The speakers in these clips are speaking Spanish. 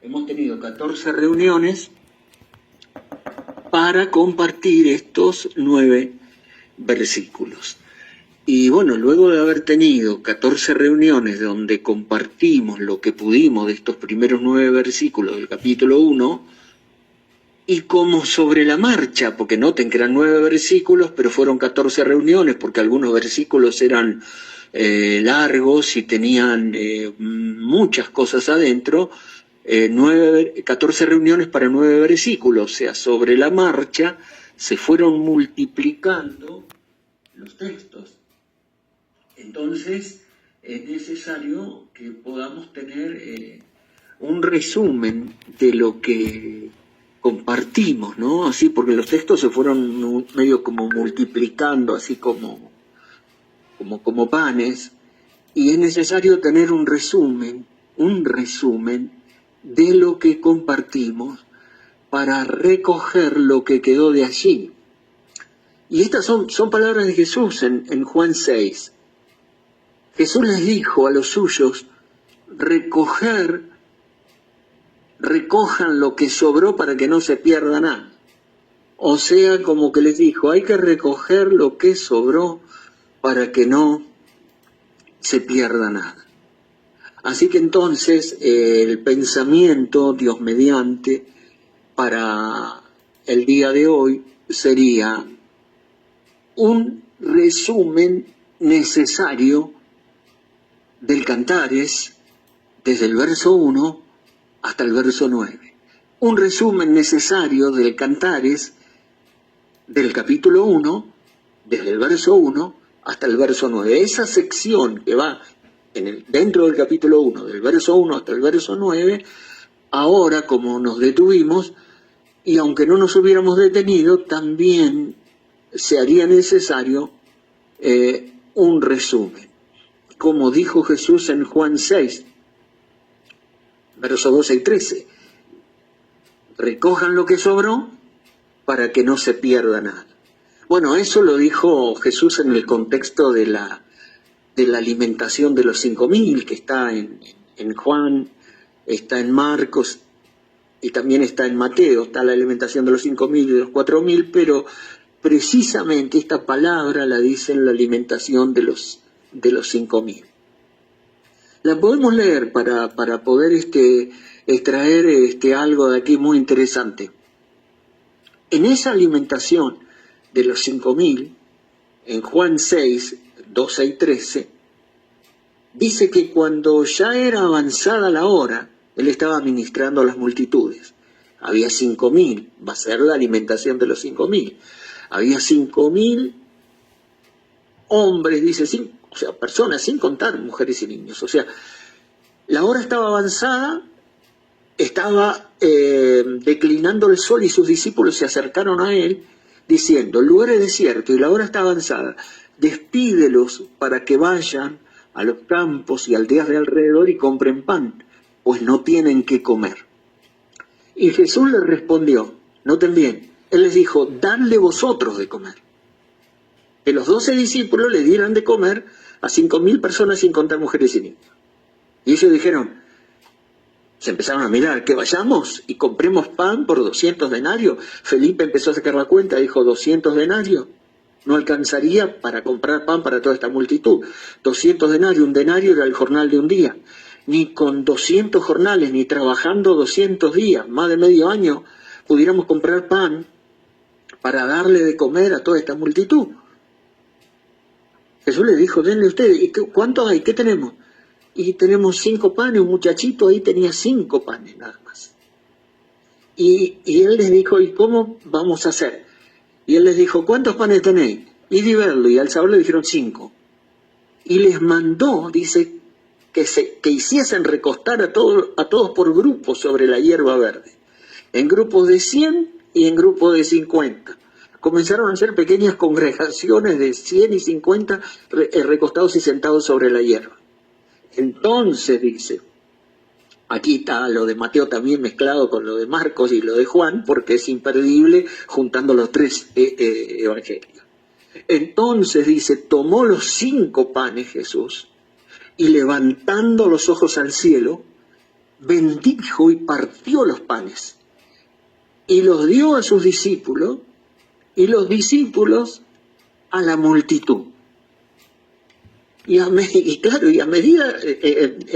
hemos tenido 14 reuniones para compartir estos 9 versículos. Y bueno, luego de haber tenido 14 reuniones donde compartimos lo que pudimos de estos primeros 9 versículos del capítulo 1, y como sobre la marcha, porque noten que eran 9 versículos, pero fueron 14 reuniones, porque algunos versículos eran largos y tenían muchas cosas adentro, 14 reuniones para 9 versículos, o sea, sobre la marcha se fueron multiplicando los textos. Entonces, es necesario que podamos tener un resumen de lo que compartimos, ¿no? Así, porque los textos se fueron medio como multiplicando, así como panes, y es necesario tener un resumen de lo que compartimos para recoger lo que quedó de allí. Y estas son palabras de Jesús en Juan 6. Jesús les dijo a los suyos: recojan lo que sobró para que no se pierda nada. O sea, como que les dijo, hay que recoger lo que sobró para que no se pierda nada. Así que entonces el pensamiento, Dios mediante, para el día de hoy sería un resumen necesario del Cantares desde el verso 1 hasta el verso 9. Un resumen necesario del Cantares del capítulo 1, desde el verso 1 hasta el verso 9. Esa sección que va dentro del capítulo 1, del verso 1 hasta el verso 9, ahora como nos detuvimos, y aunque no nos hubiéramos detenido, también se haría necesario un resumen. Como dijo Jesús en Juan 6, versos 12 y 13, recojan lo que sobró para que no se pierda nada. Bueno, eso lo dijo Jesús en el contexto de la alimentación de los 5.000, que está en Juan, está en Marcos y también está en Mateo, está la alimentación de los 5.000 y de los 4.000, pero precisamente esta palabra la dice en la alimentación de los 5.000. La podemos leer para poder extraer algo de aquí muy interesante. En esa alimentación de los 5.000, en Juan 6, 12 y 13, dice que cuando ya era avanzada la hora, él estaba ministrando a las multitudes. Había 5.000, va a ser la alimentación de los 5.000. Había 5.000 hombres, dice, o sea, personas, sin contar mujeres y niños. O sea, la hora estaba avanzada, estaba declinando el sol y sus discípulos se acercaron a él diciendo, el lugar es desierto y la hora está avanzada, despídelos para que vayan a los campos y aldeas de alrededor y compren pan, pues no tienen qué comer. Y Jesús les respondió, noten bien, él les dijo, dadle vosotros de comer. Que los 12 discípulos le dieran de comer a 5.000 personas sin contar mujeres y niños. Y ellos dijeron, se empezaron a mirar, que vayamos y compremos pan por 200 denarios. Felipe empezó a sacar la cuenta, dijo 200 denarios. No alcanzaría para comprar pan para toda esta multitud. 200 denarios, un denario era el jornal de un día. Ni con 200 jornales, ni trabajando 200 días, más de medio año, pudiéramos comprar pan para darle de comer a toda esta multitud. Jesús le dijo, denle ustedes. ¿Y cuántos hay? ¿Qué tenemos? Y tenemos 5 panes, un muchachito ahí tenía 5 panes nada más. Y él les dijo, ¿y cómo vamos a hacer? Y él les dijo, ¿cuántos panes tenéis? Y verlo, y al saber le dijeron 5. Y les mandó, dice, que hiciesen recostar a todos por grupos sobre la hierba verde. En grupos de 100 y en grupos de 50. Comenzaron a hacer pequeñas congregaciones de 100 y 50 recostados y sentados sobre la hierba. Entonces dice, aquí está lo de Mateo también mezclado con lo de Marcos y lo de Juan, porque es imperdible juntando los 3 evangelios. Entonces dice, tomó los 5 panes Jesús y levantando los ojos al cielo, bendijo y partió los panes y los dio a sus discípulos y los discípulos a la multitud. Y a medida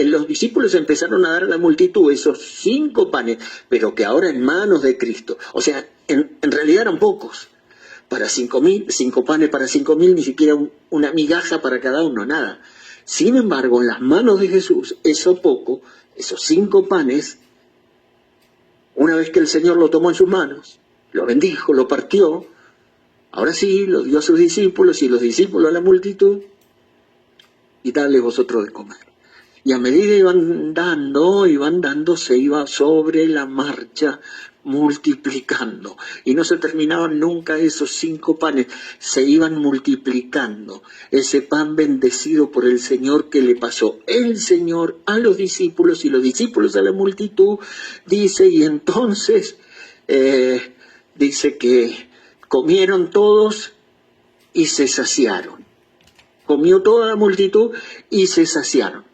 los discípulos empezaron a dar a la multitud esos 5 panes, pero que ahora en manos de Cristo. O sea, en realidad eran pocos. Para 5.000, 5 panes para 5.000, ni siquiera una migaja para cada uno, nada. Sin embargo, en las manos de Jesús, eso poco, esos 5 panes, una vez que el Señor lo tomó en sus manos, lo bendijo, lo partió, ahora sí, lo dio a sus discípulos y los discípulos a la multitud, y dale vosotros de comer. Y a medida iban dando, se iba sobre la marcha multiplicando. Y no se terminaban nunca esos 5 panes, se iban multiplicando. Ese pan bendecido por el Señor que le pasó el Señor a los discípulos y los discípulos a la multitud, dice, y entonces dice que comieron todos y se saciaron. Comió toda la multitud y se saciaron.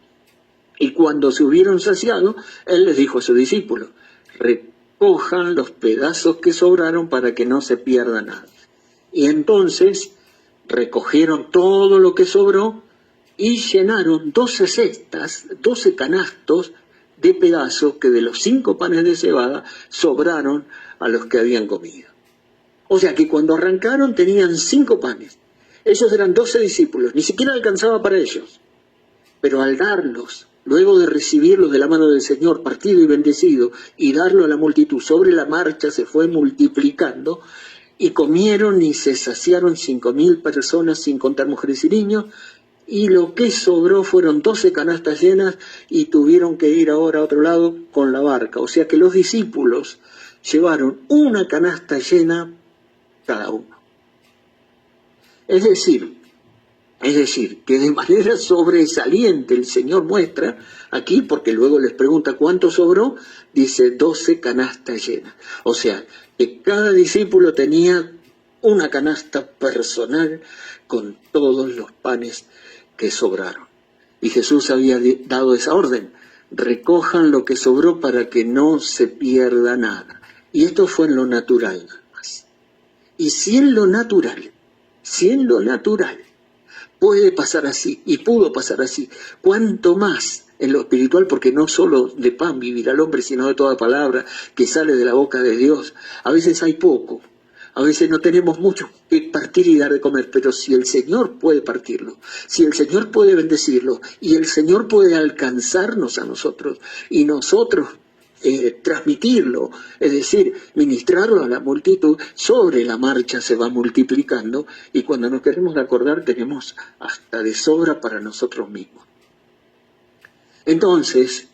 Y cuando se hubieron saciado, Él les dijo a sus discípulos, recojan los pedazos que sobraron para que no se pierda nada. Y entonces recogieron todo lo que sobró y llenaron 12 cestas, 12 canastos de pedazos que de los 5 panes de cebada sobraron a los que habían comido. O sea que cuando arrancaron tenían 5 panes. Ellos eran 12 discípulos, ni siquiera alcanzaba para ellos. Pero al darlos, luego de recibirlos de la mano del Señor, partido y bendecido, y darlo a la multitud, sobre la marcha se fue multiplicando, y comieron y se saciaron 5.000 personas, sin contar mujeres y niños, y lo que sobró fueron 12 canastas llenas, y tuvieron que ir ahora a otro lado con la barca. O sea que los discípulos llevaron una canasta llena cada uno. Es decir, que de manera sobresaliente el Señor muestra aquí, porque luego les pregunta cuánto sobró, dice 12 canastas llenas. O sea, que cada discípulo tenía una canasta personal con todos los panes que sobraron. Y Jesús había dado esa orden, recojan lo que sobró para que no se pierda nada. Y esto fue en lo natural nada más. Y si en lo natural puede pasar así, y pudo pasar así, cuánto más en lo espiritual, porque no solo de pan vivirá el hombre, sino de toda palabra que sale de la boca de Dios. A veces hay poco, a veces no tenemos mucho que partir y dar de comer, pero si el Señor puede partirlo, si el Señor puede bendecirlo, y el Señor puede alcanzarnos a nosotros, y nosotros transmitirlo, es decir, ministrarlo a la multitud, sobre la marcha se va multiplicando, y cuando nos queremos acordar tenemos hasta de sobra para nosotros mismos. Entonces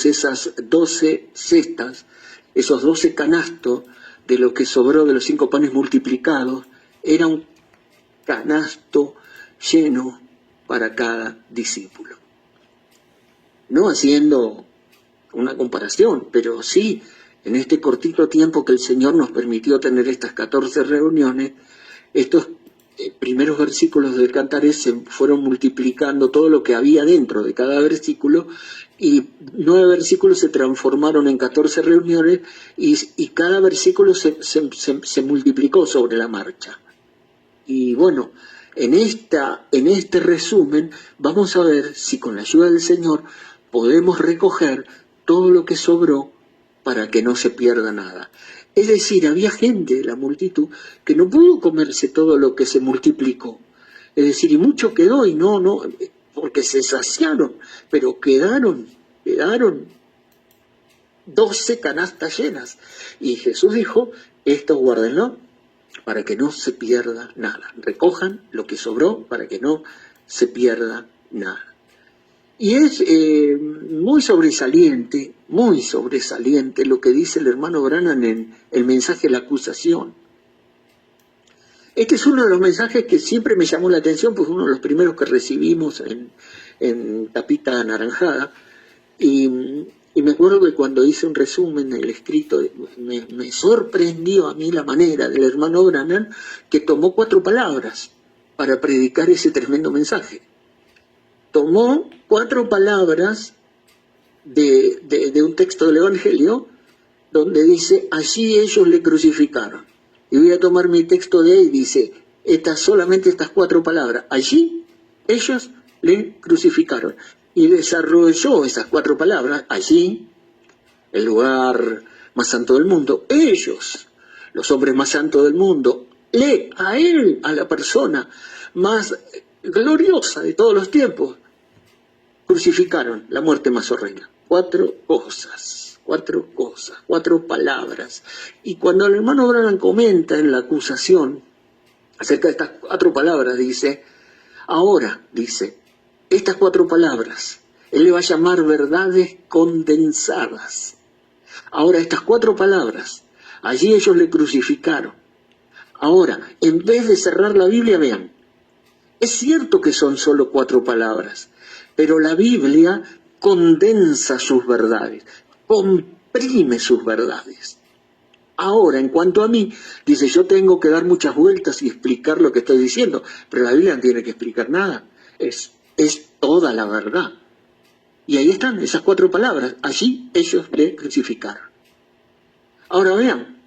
esas 12 cestas, esos 12 canastos de lo que sobró de los 5 panes multiplicados, era un canasto lleno para cada discípulo. No haciendo una comparación, pero sí, en este cortito tiempo que el Señor nos permitió tener estas 14 reuniones, estos primeros versículos del Cantares se fueron multiplicando todo lo que había dentro de cada versículo, y 9 versículos se transformaron en 14 reuniones, y cada versículo se multiplicó sobre la marcha. Y bueno, en este resumen vamos a ver si con la ayuda del Señor podemos recoger todo lo que sobró para que no se pierda nada. Es decir, había gente de la multitud que no pudo comerse todo lo que se multiplicó. Es decir, y mucho quedó, y no, porque se saciaron, pero quedaron 12 canastas llenas. Y Jesús dijo, esto guárdenlo para que no se pierda nada. Recojan lo que sobró para que no se pierda nada. Y es muy sobresaliente lo que dice el hermano Branham en el mensaje de la acusación. Este es uno de los mensajes que siempre me llamó la atención, pues uno de los primeros que recibimos en tapita anaranjada, y me acuerdo que cuando hice un resumen del escrito, me sorprendió a mí la manera del hermano Branham, que tomó 4 palabras para predicar ese tremendo mensaje. Tomó 4 palabras de un texto del Evangelio donde dice, allí ellos le crucificaron. Y voy a tomar mi texto de ahí, dice, solamente estas 4 palabras, allí ellos le crucificaron. Y desarrolló esas 4 palabras, allí, el lugar más santo del mundo, ellos, los hombres más santos del mundo, a él, a la persona más gloriosa de todos los tiempos, crucificaron la muerte más horrenda. 4 cosas, 4 palabras. Y cuando el hermano Branham comenta en la acusación acerca de estas 4 palabras, dice, ahora, dice, estas 4 palabras, él le va a llamar verdades condensadas. Ahora, estas 4 palabras, allí ellos le crucificaron. Ahora, en vez de cerrar la Biblia, vean, es cierto que son solo 4 palabras, pero la Biblia condensa sus verdades, comprime sus verdades. Ahora, en cuanto a mí, dice, yo tengo que dar muchas vueltas y explicar lo que estoy diciendo, pero la Biblia no tiene que explicar nada, es toda la verdad. Y ahí están esas 4 palabras, allí ellos le crucificaron. Ahora vean,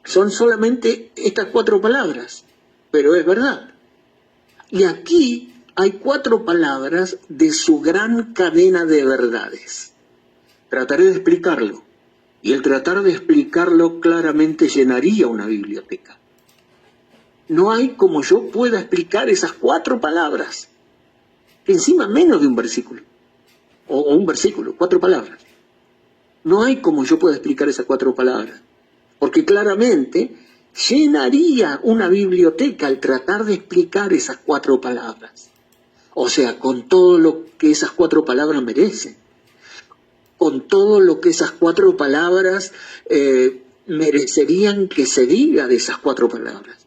son solamente estas 4 palabras, pero es verdad. Y aquí hay 4 palabras de su gran cadena de verdades. Trataré de explicarlo. Y el tratar de explicarlo claramente llenaría una biblioteca. No hay como yo pueda explicar esas 4 palabras. Encima menos de un versículo. O un versículo, 4 palabras. No hay como yo pueda explicar esas 4 palabras. Porque claramente llenaría una biblioteca al tratar de explicar esas 4 palabras. O sea, con todo lo que esas 4 palabras merecen. Con todo lo que esas 4 palabras merecerían que se diga de esas 4 palabras.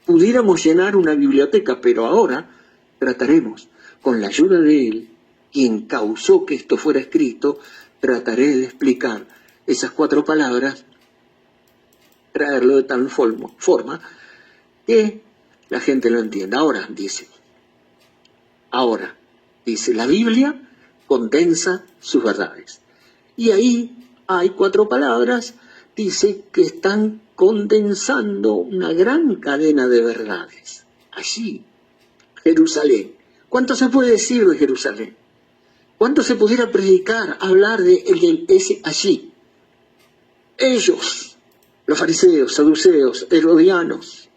Pudiéramos llenar una biblioteca, pero ahora trataremos, con la ayuda de él, quien causó que esto fuera escrito, trataré de explicar esas 4 palabras, traerlo de tal forma que la gente lo entienda. Ahora, dice, la Biblia condensa sus verdades. Y ahí hay 4 palabras, dice, que están condensando una gran cadena de verdades. Allí, Jerusalén. ¿Cuánto se puede decir de Jerusalén? ¿Cuánto se pudiera predicar, hablar de ese allí? Ellos, los fariseos, saduceos, herodianos,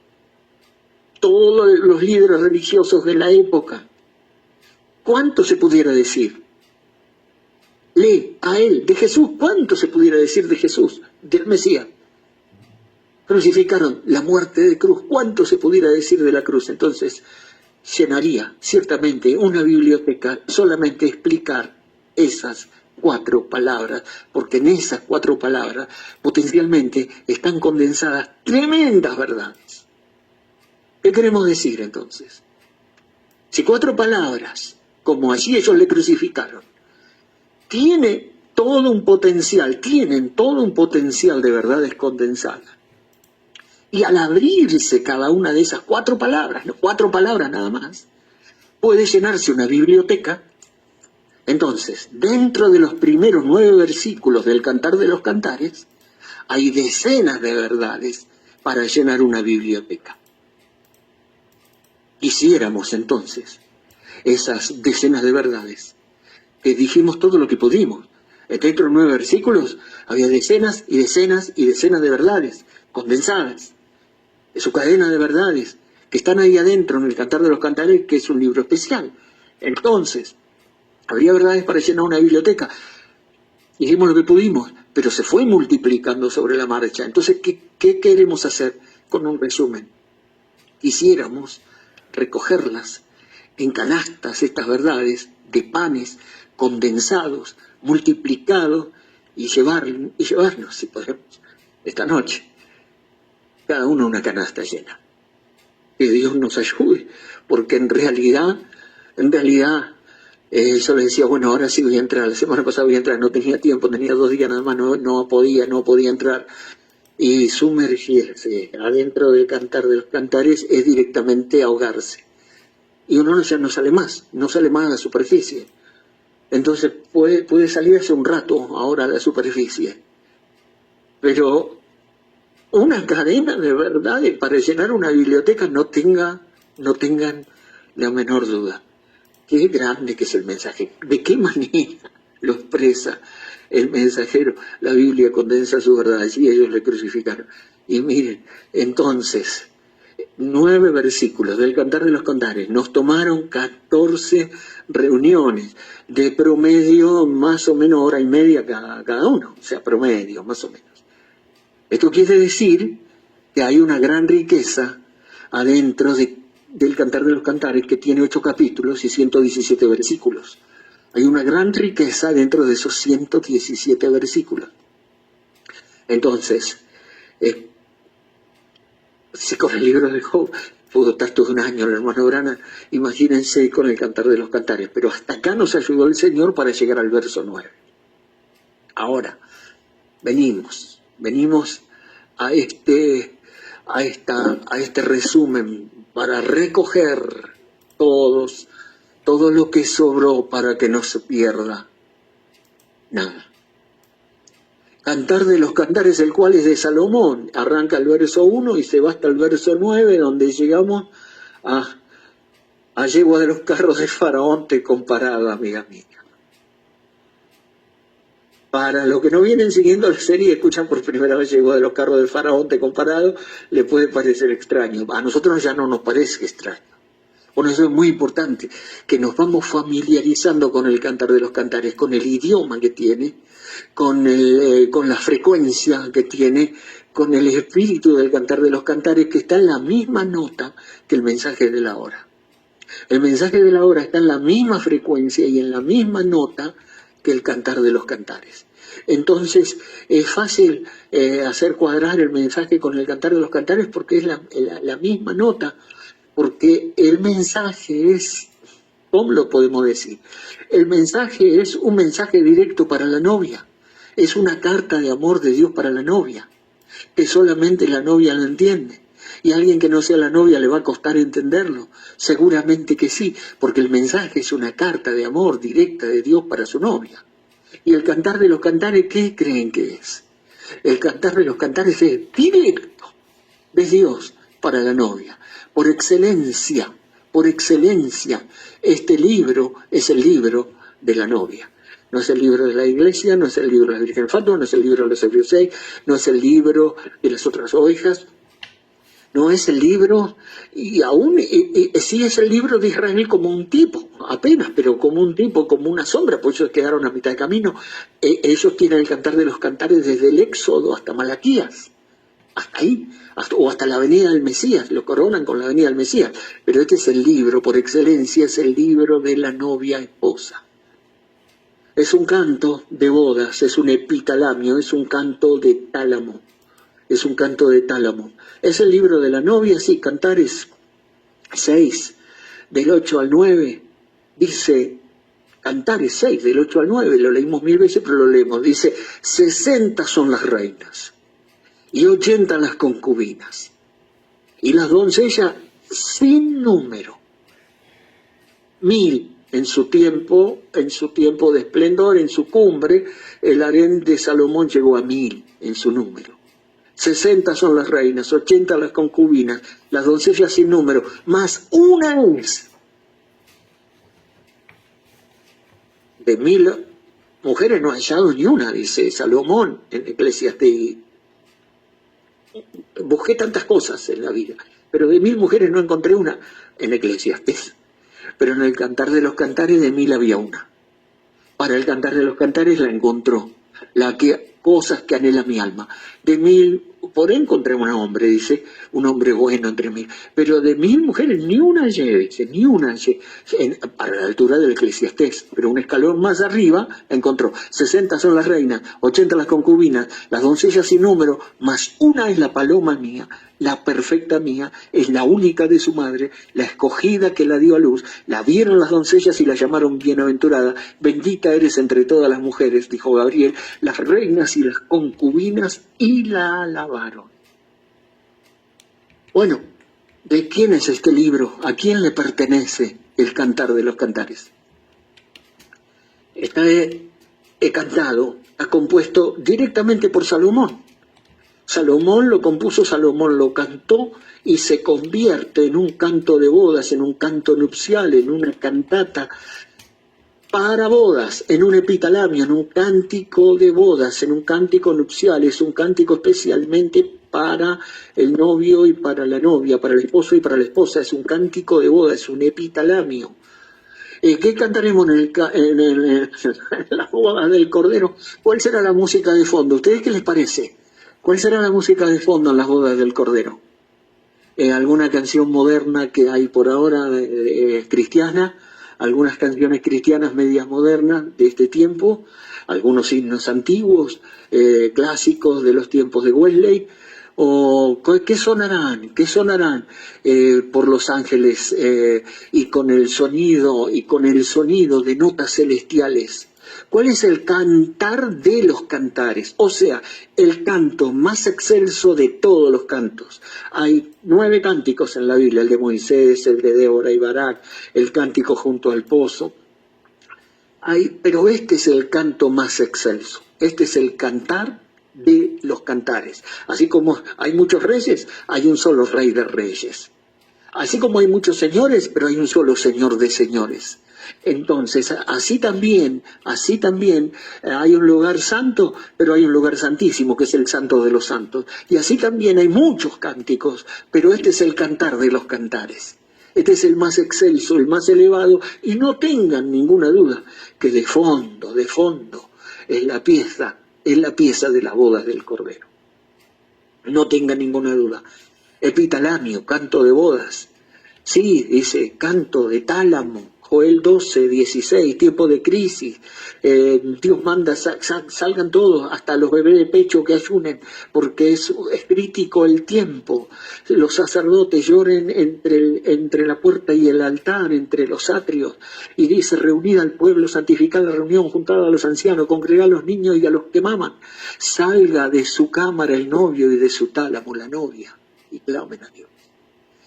todos los líderes religiosos de la época, ¿cuánto se pudiera decir? A él, de Jesús, ¿cuánto se pudiera decir de Jesús, del Mesías? Crucificaron la muerte de cruz, ¿cuánto se pudiera decir de la cruz? Entonces, llenaría ciertamente una biblioteca solamente explicar esas 4 palabras, porque en esas 4 palabras potencialmente están condensadas tremendas verdades. ¿Qué queremos decir entonces? Si 4 palabras, como allí ellos le crucificaron, tienen todo un potencial de verdades condensadas, y al abrirse cada una de esas 4 palabras, 4 palabras nada más, puede llenarse una biblioteca. Entonces, dentro de los primeros 9 versículos del Cantar de los Cantares, hay decenas de verdades para llenar una biblioteca. Quisiéramos entonces esas decenas de verdades, que dijimos todo lo que pudimos. Dentro de los 9 versículos había decenas y decenas y decenas de verdades condensadas, de su cadena de verdades, que están ahí adentro en el Cantar de los Cantares, que es un libro especial. Entonces, habría verdades para llenar una biblioteca. Hicimos lo que pudimos, pero se fue multiplicando sobre la marcha. Entonces, ¿qué queremos hacer con un resumen? Quisiéramos recogerlas en canastas, estas verdades, de panes condensados, multiplicados, y llevarnos, si podemos, esta noche, cada uno una canasta llena. Que Dios nos ayude, porque en realidad, yo le decía, bueno, ahora sí voy a entrar, la semana pasada voy a entrar, no tenía tiempo, tenía 2 días nada más, no podía entrar. Y sumergirse adentro del Cantar de los Cantares es directamente ahogarse. Y uno ya no sale más a la superficie. Entonces puede salir hace un rato ahora a la superficie. Pero una cadena de verdades para llenar una biblioteca, no tengan la menor duda. Qué grande que es el mensaje. ¿De qué manera lo expresa el mensajero? La Biblia condensa su verdad, y ellos le crucificaron. Y miren, entonces, 9 versículos del Cantar de los Cantares. Nos tomaron 14 reuniones, de promedio más o menos hora y media cada uno, o sea, promedio, más o menos. Esto quiere decir que hay una gran riqueza adentro del Cantar de los Cantares, que tiene 8 capítulos y 117 versículos. Hay una gran riqueza dentro de esos 117 versículos. Entonces, si con el libro de Job pudo estar todo un año el hermano Brana, imagínense con el Cantar de los Cantares. Pero hasta acá nos ayudó el Señor para llegar al verso 9. Ahora, venimos a este resumen para recoger todo lo que sobró para que no se pierda nada. Cantar de los Cantares, el cual es de Salomón, arranca el verso 1 y se va hasta el verso 9, donde llegamos a yegua de los carros de Faraón te comparaba, amiga mía. Para los que no vienen siguiendo la serie y escuchan por primera vez yegua de los carros de Faraón te comparado, le puede parecer extraño. A nosotros ya no nos parece extraño. Por eso es muy importante que nos vamos familiarizando con el Cantar de los Cantares, con el idioma que tiene, con la frecuencia que tiene, con el espíritu del Cantar de los Cantares, que está en la misma nota que el mensaje de la hora. El mensaje de la hora está en la misma frecuencia y en la misma nota que el Cantar de los Cantares. Entonces es fácil hacer cuadrar el mensaje con el Cantar de los Cantares porque es la misma nota, porque el mensaje es, ¿cómo lo podemos decir? El mensaje es un mensaje directo para la novia, es una carta de amor de Dios para la novia, que solamente la novia lo entiende. Y a alguien que no sea la novia le va a costar entenderlo. Seguramente que sí, porque el mensaje es una carta de amor directa de Dios para su novia. Y el Cantar de los Cantares, ¿qué creen que es? El Cantar de los Cantares es directo de Dios para la novia. Por excelencia, este libro es el libro de la novia. No es el libro de la iglesia, no es el libro de la Virgen Fátima, no es el libro de los Hebreos 6, no es el libro de las otras ovejas, no es el libro, y aún sí es el libro de Israel como un tipo, apenas, pero como un tipo, como una sombra, por eso quedaron a mitad de camino. Ellos tienen el Cantar de los Cantares desde el Éxodo hasta Malaquías, hasta ahí, o hasta la venida del Mesías, lo coronan con la venida del Mesías, pero este es el libro, por excelencia, es el libro de la novia esposa. Es un canto de bodas, es un epitalamio, es un canto de tálamo. Es un canto de tálamo. Es el libro de la novia, sí, Cantares 6, del 8 al 9, dice, Cantares 6, del 8 al 9, lo leímos 1000 veces, pero lo leemos, dice, 60 son las reinas, y 80 las concubinas, y las doncellas sin número, 1000 en su tiempo de esplendor, en su cumbre, el harén de Salomón llegó a 1000 en su número. 60 son las reinas, 80 las concubinas, las doncellas sin número, más una es. De 1000 mujeres no ha hallado ni una, dice Salomón en Eclesiastés. Busqué tantas cosas en la vida, pero de 1000 mujeres no encontré una en Eclesiastés. Pero en el Cantar de los Cantares de 1000 había una. Para el Cantar de los Cantares la encontró, cosas que anhela mi alma. De 1000, por ahí encontré un hombre, dice, un hombre bueno entre 1000, pero de 1000 mujeres ni una hallé, dice, ni una hallé, a la altura del Eclesiastés, pero un escalón más arriba encontró, 60 son las reinas, 80 las concubinas, las doncellas sin número, más una es la paloma mía, la perfecta mía, es la única de su madre, la escogida que la dio a luz, la vieron las doncellas y la llamaron bienaventurada, bendita eres entre todas las mujeres, dijo Gabriel, las reinas y las concubinas y la alabaron. Bueno, ¿de quién es este libro? ¿A quién le pertenece el Cantar de los Cantares? está cantado, está compuesto directamente por Salomón. Salomón lo compuso, Salomón lo cantó y se convierte en un canto de bodas, en un canto nupcial, en una cantata para bodas, en un epitalamio, en un cántico de bodas, en un cántico nupcial. Es un cántico especialmente para el novio y para la novia, para el esposo y para la esposa. Es un cántico de bodas, es un epitalamio. ¿Qué cantaremos en las bodas del Cordero? ¿Cuál será la música de fondo? ¿Ustedes qué les parece? ¿Cuál será la música de fondo en las bodas del Cordero? ¿Alguna canción moderna que hay por ahora cristiana? Algunas canciones cristianas medias modernas de este tiempo, algunos himnos antiguos, clásicos de los tiempos de Wesley, o ¿qué sonarán? ¿Qué sonarán por los ángeles y con el sonido de notas celestiales? ¿Cuál es el cantar de los cantares? O sea, el canto más excelso de todos los cantos. Hay 9 cánticos en la Biblia, el de Moisés, el de Débora y Barak, el cántico junto al pozo. Pero este es el canto más excelso. Este es el cantar de los cantares. Así como hay muchos reyes, hay un solo rey de reyes. Así como hay muchos señores, pero hay un solo Señor de señores. Entonces, así también hay un lugar santo, pero hay un lugar santísimo, que es el santo de los santos. Y así también hay muchos cánticos, pero este es el cantar de los cantares. Este es el más excelso, el más elevado, y no tengan ninguna duda que de fondo, es la pieza de las bodas del Cordero. No tengan ninguna duda. Epitalamio, canto de bodas. Sí, dice, canto de tálamo. Joel 12, 16, tiempo de crisis. Dios manda, salgan todos, hasta los bebés de pecho que ayunen, porque es crítico el tiempo. Los sacerdotes lloren entre la puerta y el altar, entre los atrios. Y dice, reunida al pueblo, santificad la reunión, juntad a los ancianos, congregad a los niños y a los que maman. Salga de su cámara el novio y de su tálamo la novia, y clamen a Dios.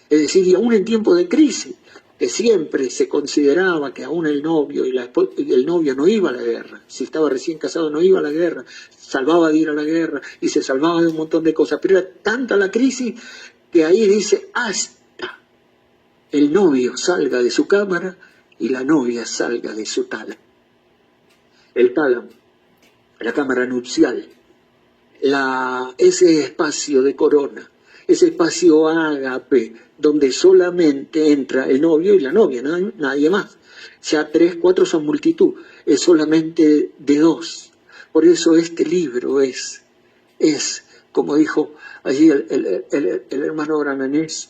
Es decir, y aún en tiempo de crisis, que siempre se consideraba que aún el novio y el novio no iba a la guerra, si estaba recién casado no iba a la guerra, salvaba de ir a la guerra y se salvaba de un montón de cosas, pero era tanta la crisis que ahí dice, hasta el novio salga de su cámara y la novia salga de su tálamo. El tálamo, la cámara nupcial, ese espacio de corona, ese espacio ágape, donde solamente entra el novio y la novia, nadie más. Ya 3, 4 son multitud, es solamente de 2. Por eso este libro es como dijo allí el hermano Brananés,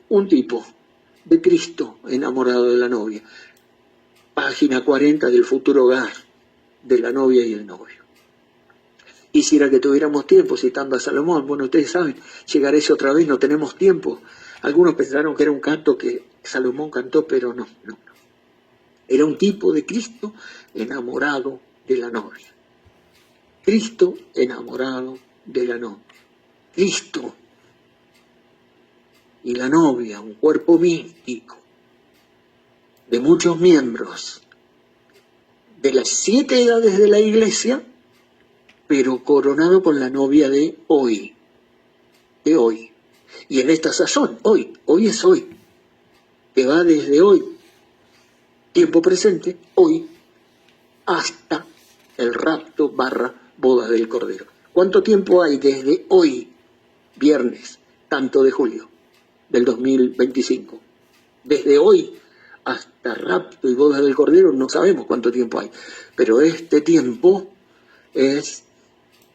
un tipo de Cristo enamorado de la novia. Página 40 del futuro hogar de la novia y el novio. Quisiera que tuviéramos tiempo citando a Salomón. Bueno, ustedes saben, llegará eso otra vez, no tenemos tiempo. Algunos pensaron que era un canto que Salomón cantó, pero no. Era un tipo de Cristo enamorado de la novia. Cristo enamorado de la novia. Cristo y la novia, un cuerpo místico de muchos miembros, de las 7 edades de la iglesia, pero coronado con la novia de hoy. Y en esta sazón, hoy es hoy, que va desde hoy, tiempo presente, hoy, hasta el rapto / boda del Cordero. ¿Cuánto tiempo hay desde hoy, viernes, tanto de julio, del 2025? Desde hoy hasta rapto y boda del Cordero no sabemos cuánto tiempo hay, pero este tiempo es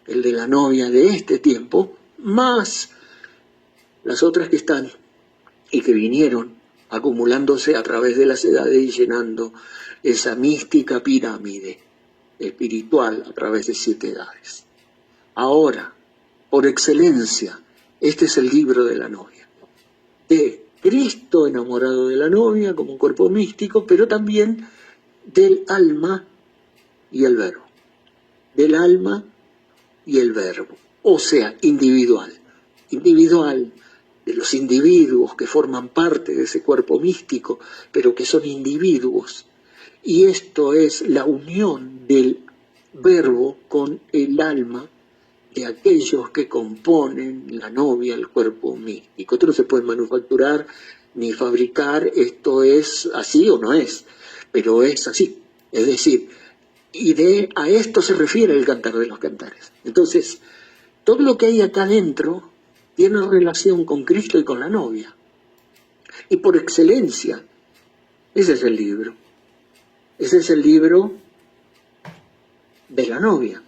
el de la novia de este tiempo, más las otras que están y que vinieron acumulándose a través de las edades y llenando esa mística pirámide espiritual a través de 7 edades. Ahora, por excelencia, este es el libro de la novia, de Cristo enamorado de la novia como un cuerpo místico, pero también del alma y el verbo, del alma y el verbo, o sea, individual de los individuos que forman parte de ese cuerpo místico, pero que son individuos Y esto es la unión del verbo con el alma de aquellos que componen la novia, el cuerpo místico. Esto no se puede manufacturar ni fabricar, esto es así o no es, pero es así. Es decir, a esto se refiere el Cantar de los Cantares. Entonces, todo lo que hay acá adentro tiene relación con Cristo y con la novia. Y por excelencia, ese es el libro. Ese es el libro de la novia.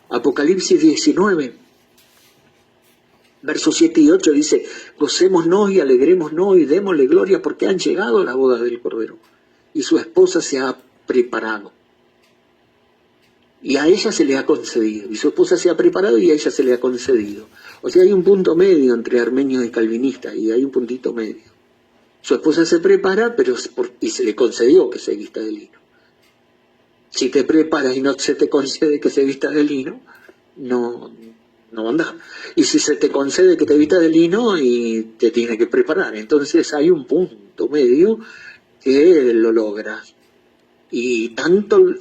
Apocalipsis 19, versos 7 y 8 dice: gocémonos y alegrémonos y démosle gloria porque han llegado las bodas del Cordero y su esposa se ha preparado. Y a ella se le ha concedido, y su esposa se ha preparado y a ella se le ha concedido. O sea, hay un punto medio entre armenios y calvinistas, y hay un puntito medio. Su esposa se prepara, y se le concedió que se vista de lino. Si te preparas y no se te concede que se vista de lino, no andás. Y si se te concede que te vista de lino, y te tiene que preparar. Entonces hay un punto medio que lo logras. Y tanto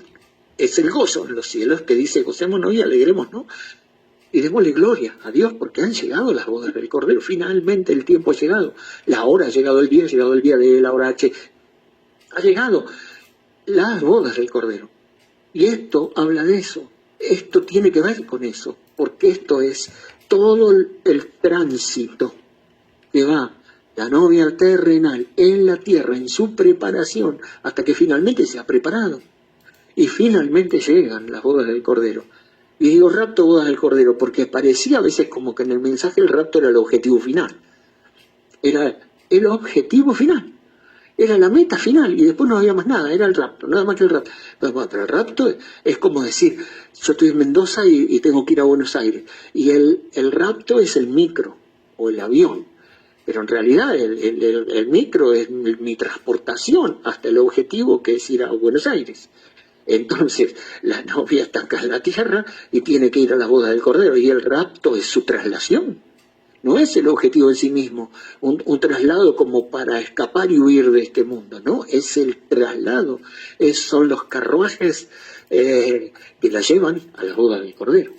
es el gozo en los cielos que dice: gocémonos y alegrémonos y démosle gloria a Dios porque han llegado las bodas del Cordero. Finalmente el tiempo ha llegado, la hora ha llegado, el día de la hora H. Ha llegado las bodas del Cordero. Y esto habla de eso, esto tiene que ver con eso, porque esto es todo el tránsito que va la novia terrenal en la tierra, en su preparación, hasta que finalmente se ha preparado. Y finalmente llegan las bodas del Cordero. Y digo rapto, bodas del Cordero, porque parecía a veces como que en el mensaje el rapto era el objetivo final. Era el objetivo final. Era la meta final y después no había más nada, era el rapto, nada más que el rapto. Pero el rapto es como decir: yo estoy en Mendoza y tengo que ir a Buenos Aires. Y el rapto es el micro o el avión. Pero en realidad el micro es mi transportación hasta el objetivo, que es ir a Buenos Aires. Entonces la novia está acá en la tierra y tiene que ir a la boda del Cordero, y el rapto es su traslación. No es el objetivo en sí mismo, un traslado como para escapar y huir de este mundo, no, es el traslado, son los carruajes que la llevan a la boda del Cordero.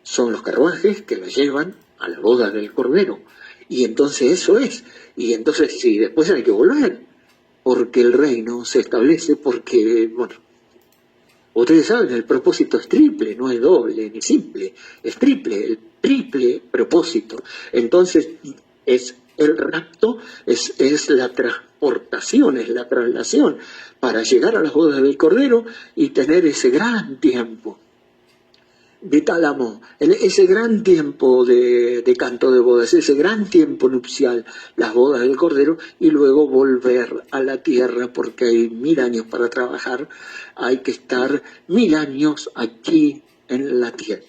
Son los carruajes que la llevan a la boda del Cordero. Y entonces eso es. Y entonces sí, después hay que volver, porque el reino se establece, porque, bueno, ustedes saben, el propósito es triple, no es doble ni simple, es triple, el triple propósito. Entonces, es el rapto, es la transportación, es la traslación para llegar a las bodas del Cordero y tener ese gran tiempo de tálamo, ese gran tiempo de canto de bodas, ese gran tiempo nupcial, las bodas del Cordero, y luego volver a la tierra, porque hay 1000 años para trabajar, hay que estar 1000 años aquí en la tierra.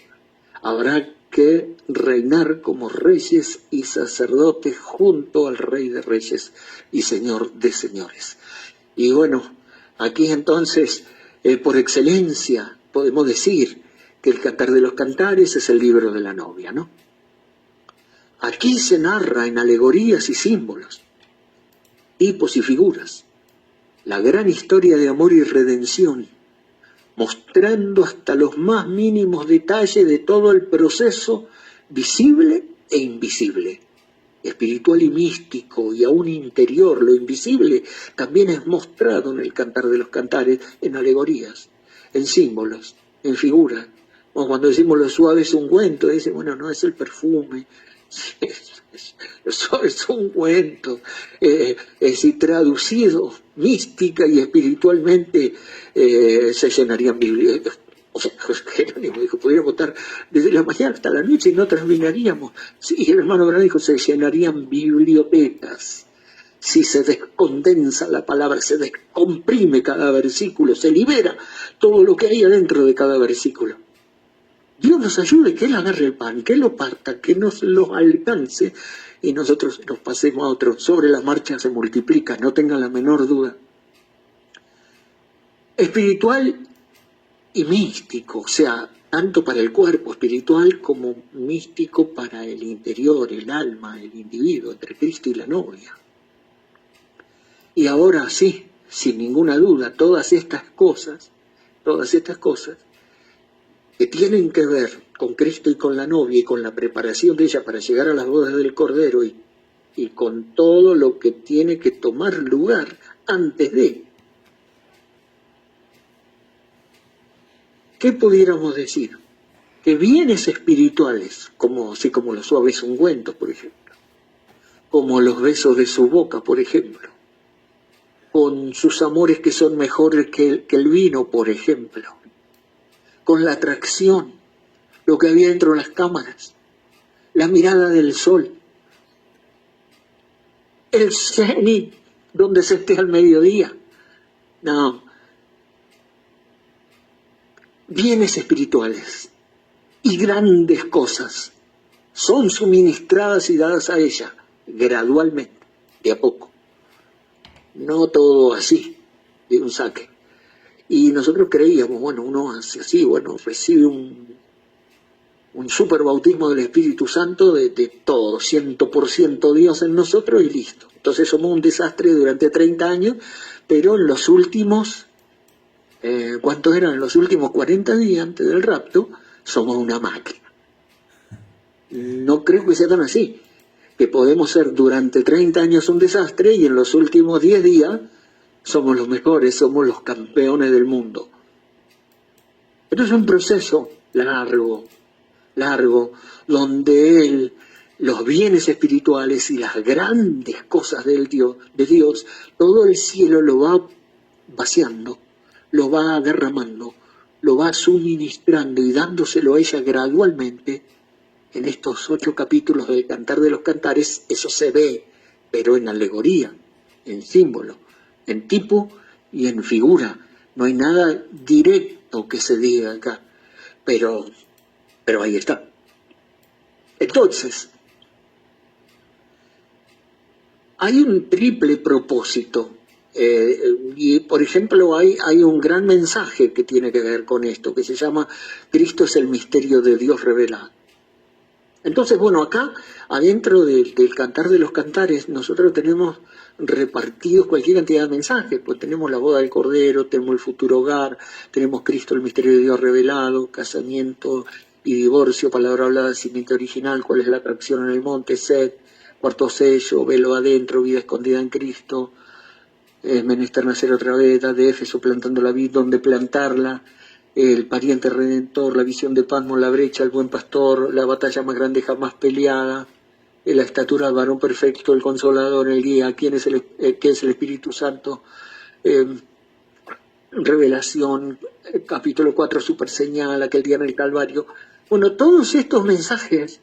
Habrá que reinar como reyes y sacerdotes junto al Rey de Reyes y Señor de Señores. Y bueno, aquí entonces, por excelencia, podemos decir que el Cantar de los Cantares es el libro de la novia, ¿no? Aquí se narra en alegorías y símbolos, tipos y figuras, la gran historia de amor y redención, mostrando hasta los más mínimos detalles de todo el proceso visible e invisible, espiritual y místico y aún interior. Lo invisible también es mostrado en el Cantar de los Cantares, en alegorías, en símbolos, en figuras. O cuando decimos lo suave es ungüento, dicen, bueno, no es el perfume, lo suave es ungüento, es decir, traducido mística y espiritualmente se llenarían bibliotecas. O sea, Jerónimo dijo, pudiéramos estar desde la mañana hasta la noche y no terminaríamos. Sí, el hermano Branham dijo, se llenarían bibliotecas. Si se descondensa la palabra, se descomprime cada versículo, se libera todo lo que hay adentro de cada versículo. Dios nos ayude, que Él agarre el pan, que Él lo parta, que nos lo alcance y nosotros nos pasemos a otro. Sobre la marcha se multiplica, no tengan la menor duda. Espiritual y místico, o sea, tanto para el cuerpo espiritual como místico para el interior, el alma, el individuo, entre Cristo y la novia. Y ahora sí, sin ninguna duda, todas estas cosas que tienen que ver con Cristo y con la novia y con la preparación de ella para llegar a las bodas del Cordero y con todo lo que tiene que tomar lugar antes de. ¿Qué pudiéramos decir? Que bienes espirituales, como los suaves ungüentos, por ejemplo, como los besos de su boca, por ejemplo, con sus amores que son mejores que el vino, por ejemplo, con la atracción, lo que había dentro de las cámaras, la mirada del sol, el cenit donde se esté al mediodía. No, bienes espirituales y grandes cosas son suministradas y dadas a ella gradualmente, de a poco, no todo así, de un saque. Y nosotros creíamos, bueno, uno hace así, bueno, recibe un super bautismo del Espíritu Santo de todo, 100% Dios en nosotros y listo. Entonces somos un desastre durante 30 años, pero en los últimos, ¿cuántos eran? En los últimos 40 días antes del rapto, somos una máquina. No creo que sea tan así, que podemos ser durante 30 años un desastre y en los últimos 10 días somos los mejores, somos los campeones del mundo. Pero es un proceso largo, donde los bienes espirituales y las grandes cosas de Dios, todo el cielo lo va vaciando, lo va derramando, lo va suministrando y dándoselo a ella gradualmente. En estos 8 capítulos del Cantar de los Cantares, eso se ve, pero en alegoría, en símbolo, en tipo y en figura. No hay nada directo que se diga acá, pero ahí está. Entonces, hay un triple propósito, y por ejemplo hay un gran mensaje que tiene que ver con esto, que se llama Cristo es el misterio de Dios revelado. Entonces, bueno, acá, adentro del Cantar de los Cantares, nosotros tenemos repartidos cualquier cantidad de mensajes, pues tenemos la boda del Cordero, tenemos el futuro hogar, tenemos Cristo, el misterio de Dios revelado, casamiento y divorcio, palabra hablada, simiente original, cuál es la atracción en el monte, sed, cuarto sello, velo adentro, vida escondida en Cristo, es menester nacer otra vez, edad de Éfeso, plantando la vid, donde plantarla, el pariente redentor, la visión de Pasmo, la brecha, el buen pastor, la batalla más grande jamás peleada, la estatura del varón perfecto, el consolador, el guía, qué es el Espíritu Santo, revelación, capítulo 4, super señal, aquel día en el Calvario. Bueno, todos estos mensajes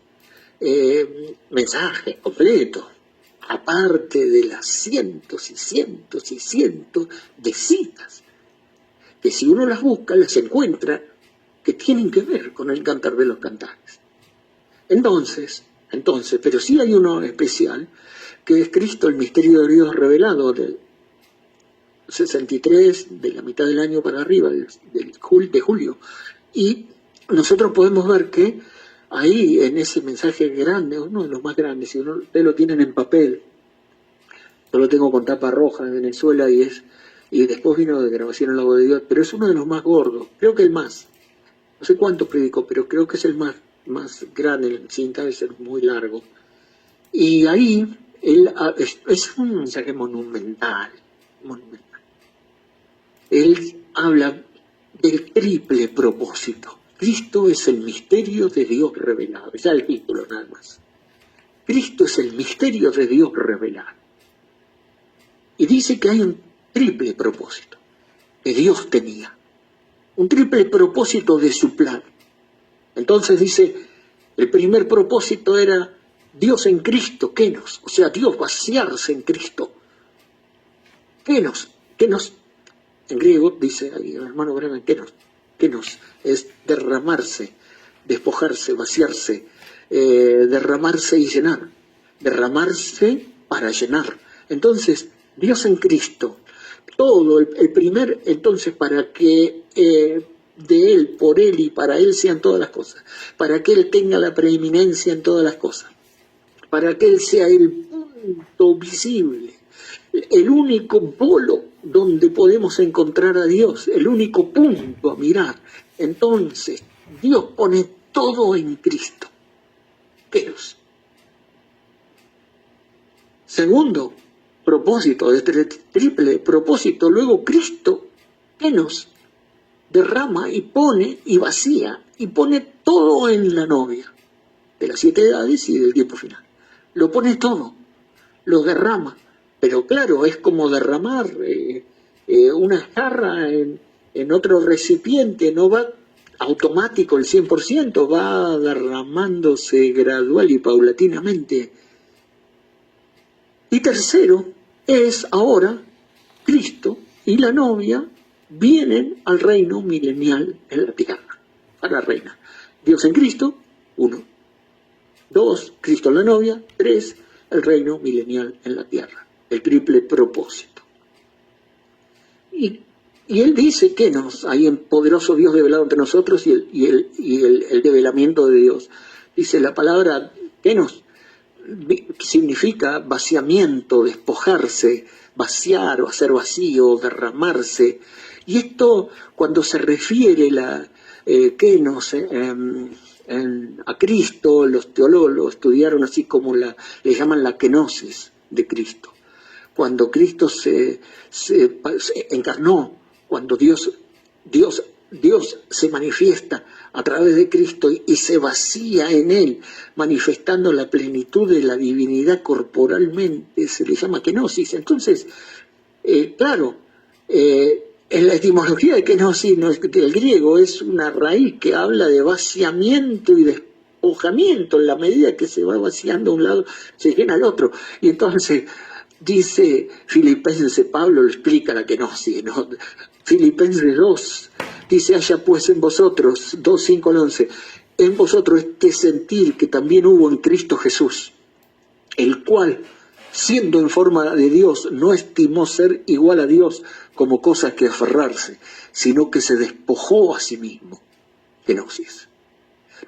completos, aparte de las cientos y cientos y cientos de citas, que si uno las busca, las encuentra, que tienen que ver con el Cantar de los Cantares. Entonces, pero sí hay uno especial, que es Cristo, el misterio de Dios revelado, del 63, de la mitad del año para arriba, de julio. Y nosotros podemos ver que ahí, en ese mensaje grande, uno de los más grandes, si ustedes lo tienen en papel, yo lo tengo con tapa roja en Venezuela y después vino de grabación en la voz de Dios, pero es uno de los más gordos, creo que el más, no sé cuánto predicó, pero creo que es el más grande, el cinta debe ser muy largo. Y ahí es un mensaje monumental. Él habla del triple propósito. Cristo es el misterio de Dios revelado. Ya el título nada más. Cristo es el misterio de Dios revelado. Y dice que hay un triple propósito que Dios tenía. Un triple propósito de su plan. Entonces dice, el primer propósito era Dios en Cristo, kenos, o sea, Dios vaciarse en Cristo. Kenos, en griego dice ahí el hermano Bremen, kenos es derramarse, despojarse, vaciarse, derramarse y llenar, derramarse para llenar. Entonces, Dios en Cristo, todo, el primer, entonces, para que de Él, por Él y para Él sean todas las cosas, para que Él tenga la preeminencia en todas las cosas, para que Él sea el punto visible, el único polo donde podemos encontrar a Dios, el único punto a mirar. Entonces, Dios pone todo en Cristo. Kenos. Segundo propósito, de este triple propósito, luego Cristo, Kenos, derrama y pone y vacía y pone todo en la novia, de las 7 edades y del tiempo final. Lo pone todo, lo derrama. Pero claro, es como derramar una jarra en otro recipiente, no va automático el 100%, va derramándose gradual y paulatinamente. Y tercero, es ahora Cristo y la novia vienen al reino milenial en la tierra, para reinar. Dios en Cristo, 1. 2, Cristo en la novia. 3, el reino milenial en la tierra. El triple propósito. Y él dice que hay en poderoso Dios develado entre nosotros y el develamiento de Dios. Dice la palabra kenos, significa vaciamiento, despojarse, vaciar o hacer vacío, derramarse. Y esto, cuando se refiere kenos a Cristo, los teólogos lo estudiaron así como le llaman la kenosis de Cristo. Cuando Cristo se encarnó, cuando Dios se manifiesta a través de Cristo y se vacía en él, manifestando la plenitud de la divinidad corporalmente, se le llama kenosis. Entonces, claro, en la etimología de kenosis del griego es una raíz que habla de vaciamiento y despojamiento. En la medida que se va vaciando a un lado, se llena al otro. Y entonces dice Filipenses, Pablo lo explica la kenosis, ¿no? Filipenses 2, dice: haya pues en vosotros, 2, 5 al 11, en vosotros este sentir que también hubo en Cristo Jesús, el cual, siendo en forma de Dios, no estimó ser igual a Dios como cosa que aferrarse, sino que se despojó a sí mismo. Kenosis.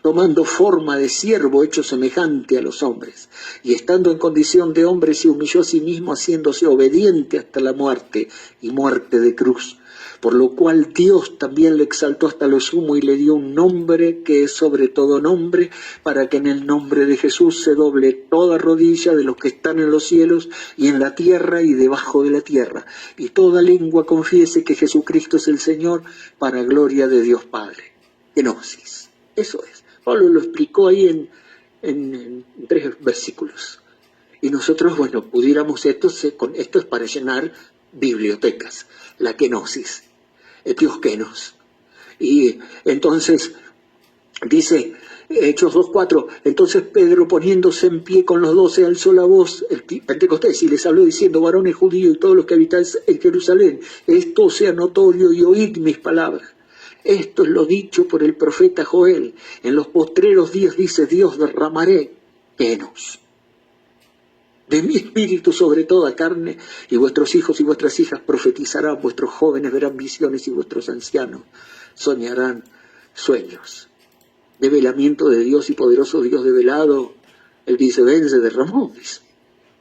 Tomando forma de siervo hecho semejante a los hombres, y estando en condición de hombre se humilló a sí mismo, haciéndose obediente hasta la muerte, y muerte de cruz. Por lo cual Dios también le exaltó hasta lo sumo y le dio un nombre que es sobre todo nombre, para que en el nombre de Jesús se doble toda rodilla de los que están en los cielos y en la tierra y debajo de la tierra, y toda lengua confiese que Jesucristo es el Señor, para gloria de Dios Padre. Kenosis. Eso es. Pablo lo explicó ahí en 3 versículos. Y nosotros, bueno, pudiéramos esto es para llenar bibliotecas. La kenosis. Dios kenos. Y entonces dice Hechos 2:4, entonces Pedro, poniéndose en pie con los 12, alzó la voz, el Pentecostés, y les habló diciendo: varones judíos y todos los que habitáis en Jerusalén, esto sea notorio y oíd mis palabras. Esto es lo dicho por el profeta Joel. En los postreros días, dice Dios, derramaré kenos de mi espíritu sobre toda carne, y vuestros hijos y vuestras hijas profetizarán, vuestros jóvenes verán visiones y vuestros ancianos soñarán sueños. Develamiento de Dios y poderoso Dios develado. Él dice: ven, se derramó.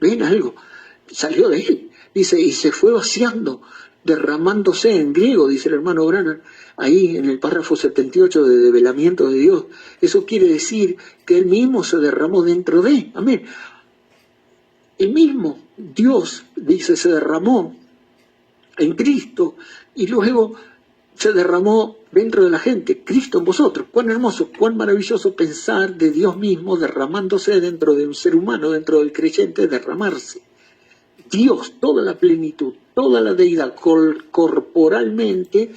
Ven, algo salió de él. Dice, y se fue vaciando, derramándose en griego, dice el hermano Branham, ahí en el párrafo 78 de develamiento de Dios. Eso quiere decir que él mismo se derramó dentro de. Amén. El mismo Dios, dice, se derramó en Cristo y luego se derramó dentro de la gente. Cristo en vosotros. Cuán hermoso, cuán maravilloso pensar de Dios mismo derramándose dentro de un ser humano, dentro del creyente, derramarse. Dios, toda la plenitud, toda la deidad corporalmente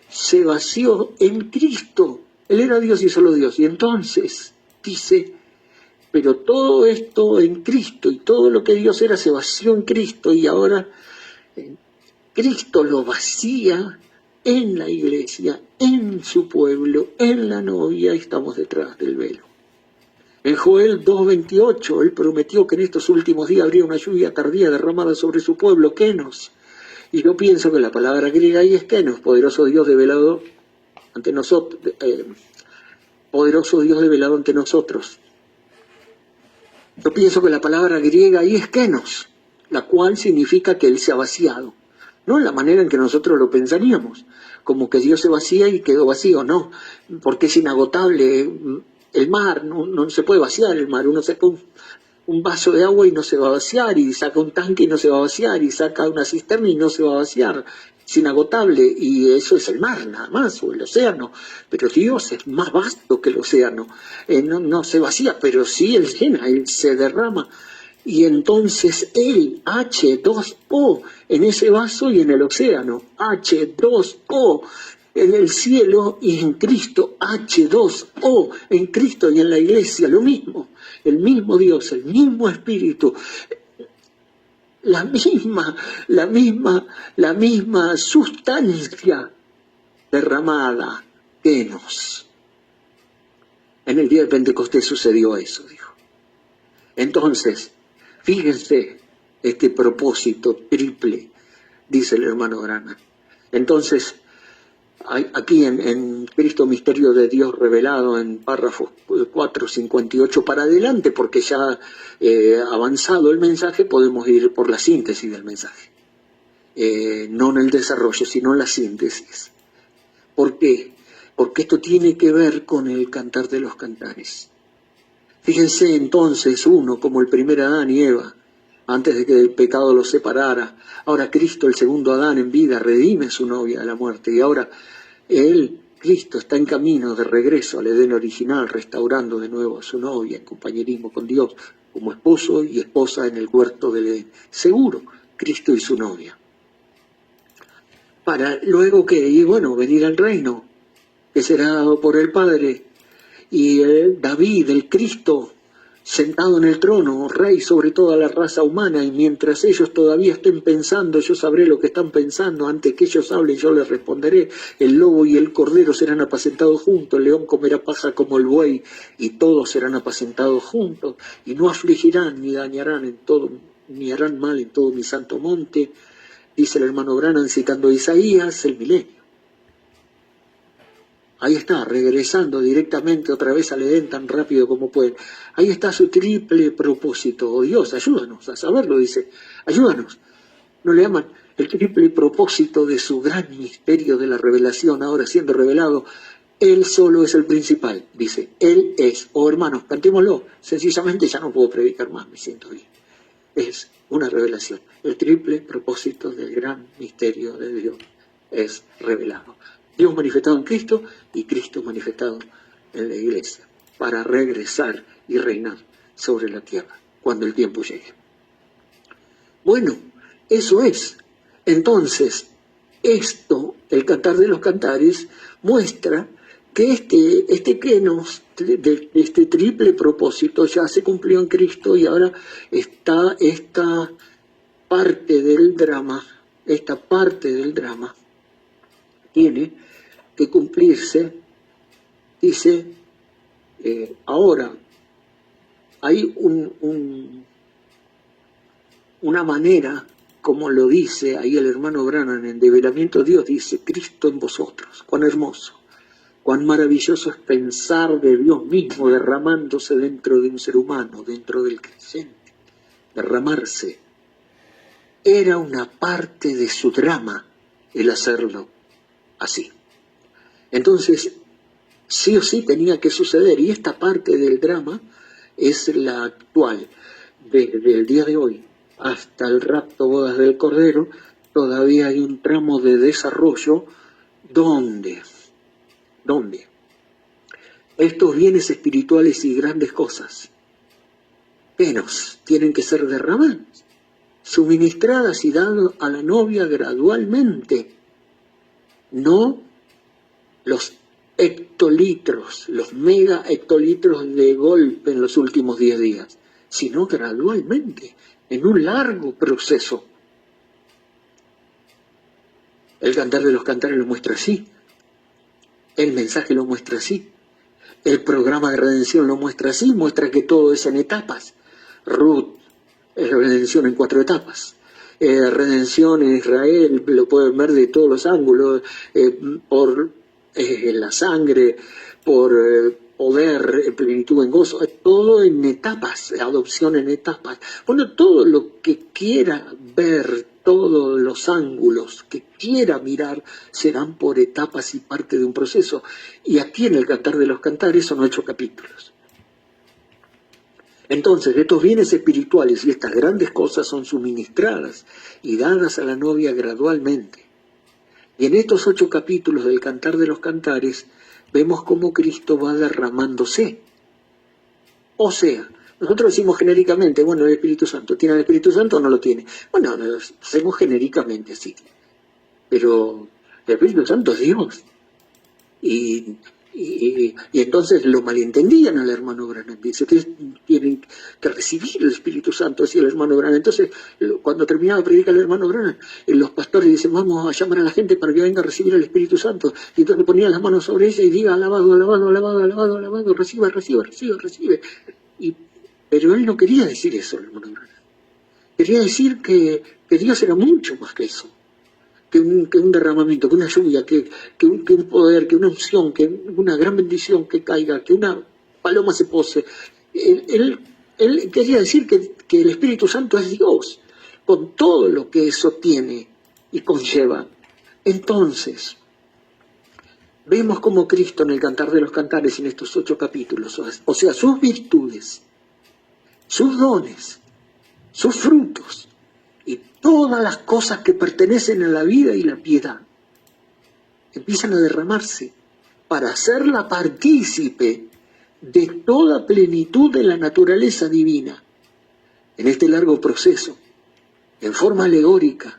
se vació en Cristo. Él era Dios y solo Dios. Y entonces dice: pero todo esto en Cristo y todo lo que Dios era se vació en Cristo, y ahora Cristo lo vacía en la iglesia, en su pueblo, en la novia, y estamos detrás del velo. En Joel 2:28, él prometió que en estos últimos días habría una lluvia tardía derramada sobre su pueblo, kenos. Y yo pienso que la palabra griega ahí es kenos, poderoso Dios develado ante nosotros, poderoso Dios develado ante nosotros. Yo pienso que la palabra griega ahí es kenos. la cual significa que Él se ha vaciado. No en la manera en que nosotros lo pensaríamos, como que Dios se vacía y quedó vacío, no, porque es inagotable el mar, no se puede vaciar el mar, uno saca un vaso de agua y no se va a vaciar, y saca un tanque y no se va a vaciar, y saca una cisterna y no se va a vaciar, es inagotable, y eso es el mar nada más, o el océano, pero Dios es más vasto que el océano, no se vacía, pero sí Él llena, Él se derrama. Y entonces Él, H2O, en ese vaso y en el océano, H2O, en el cielo y en Cristo, H2O, en Cristo y en la iglesia, lo mismo, el mismo Dios, el mismo Espíritu, la misma sustancia derramada, Kenos. En el día de Pentecostés sucedió eso, dijo. Entonces, fíjense este propósito triple, dice el hermano Branham. Entonces, aquí en Cristo Misterio de Dios Revelado, en párrafos 4:58 para adelante, porque ya avanzado el mensaje, podemos ir por la síntesis del mensaje. No en el desarrollo, sino en la síntesis. ¿Por qué? Porque esto tiene que ver con el Cantar de los Cantares. Fíjense entonces, uno como el primer Adán y Eva, antes de que el pecado los separara. Ahora Cristo, el segundo Adán en vida, redime a su novia de la muerte. Y ahora Él, Cristo, está en camino de regreso al Edén original, restaurando de nuevo a su novia en compañerismo con Dios, como esposo y esposa en el huerto del Edén. Seguro, Cristo y su novia. Para luego que, y bueno, venir al reino, que será dado por el Padre, y David, el Cristo, sentado en el trono, rey sobre toda la raza humana, y mientras ellos todavía estén pensando, yo sabré lo que están pensando, antes que ellos hablen yo les responderé, el lobo y el cordero serán apacentados juntos, el león comerá paja como el buey, y todos serán apacentados juntos, y no afligirán ni dañarán en todo, ni harán mal en todo mi santo monte, dice el hermano Branham citando a Isaías, el milenio. Ahí está, regresando directamente otra vez al Edén tan rápido como pueden. Ahí está su triple propósito. Oh Dios, ayúdanos a saberlo, dice. Ayúdanos. No le llaman el triple propósito de su gran misterio de la revelación, ahora siendo revelado. Él solo es el principal, dice. Él es. Oh hermanos, cantémoslo. Sencillamente ya no puedo predicar más, me siento bien. Es una revelación. El triple propósito del gran misterio de Dios es revelado. Dios manifestado en Cristo y Cristo manifestado en la iglesia, para regresar y reinar sobre la tierra cuando el tiempo llegue. Bueno, eso es. Entonces, esto, el Cantar de los Cantares, muestra que este Kenos, este triple propósito, ya se cumplió en Cristo y ahora está esta parte del drama tiene que cumplirse, dice, ahora hay una manera, como lo dice ahí el hermano Branham en Develamiento Dios, dice, Cristo en vosotros, cuán hermoso, cuán maravilloso es pensar de Dios mismo derramándose dentro de un ser humano, dentro del creyente, derramarse. Era una parte de su drama el hacerlo así. Entonces, sí o sí tenía que suceder, y esta parte del drama es la actual. Desde el día de hoy hasta el rapto bodas del Cordero, todavía hay un tramo de desarrollo donde estos bienes espirituales y grandes cosas, Kenos, tienen que ser derramadas, suministradas y dadas a la novia gradualmente, no los hectolitros, los mega hectolitros de golpe en los últimos 10 días, sino gradualmente, en un largo proceso. El Cantar de los Cantares lo muestra así, el mensaje lo muestra así, el programa de redención lo muestra así, muestra que todo es en etapas. Ruth es redención en 4 etapas. Redención en Israel, lo pueden ver de todos los ángulos, por la sangre, por poder, en plenitud, en gozo, todo en etapas, adopción en etapas. Bueno, todo lo que quiera ver, todos los ángulos que quiera mirar, serán por etapas y parte de un proceso. Y aquí en el Cantar de los Cantares son 8 capítulos. Entonces, estos bienes espirituales y estas grandes cosas son suministradas y dadas a la novia gradualmente. Y en estos 8 capítulos del Cantar de los Cantares, vemos cómo Cristo va derramándose. O sea, nosotros decimos genéricamente, bueno, el Espíritu Santo, ¿tiene el Espíritu Santo o no lo tiene? Bueno, lo hacemos genéricamente, sí. Pero el Espíritu Santo es Dios. Y entonces lo malentendían al hermano Branham. Dice que tienen que recibir el Espíritu Santo, decía el hermano Branham. Entonces, cuando terminaba de predicar el hermano Branham, los pastores dicen, vamos a llamar a la gente para que venga a recibir el Espíritu Santo. Y entonces ponían las manos sobre ella y diga, alabado, alabado, alabado, alabado, alabado, reciba, reciba, reciba, recibe. Pero él no quería decir eso, el hermano Branham. Quería decir que Dios era mucho más que eso. Que un derramamiento, que una lluvia, que un poder, que una unción, que una gran bendición que caiga, que una paloma se pose. Él quería decir que el Espíritu Santo es Dios, con todo lo que eso tiene y conlleva. Entonces, vemos como Cristo en el Cantar de los Cantares, en estos 8 capítulos, o sea, sus virtudes, sus dones, sus frutos, y todas las cosas que pertenecen a la vida y la piedad empiezan a derramarse para hacerla partícipe de toda plenitud de la naturaleza divina. En este largo proceso, en forma alegórica,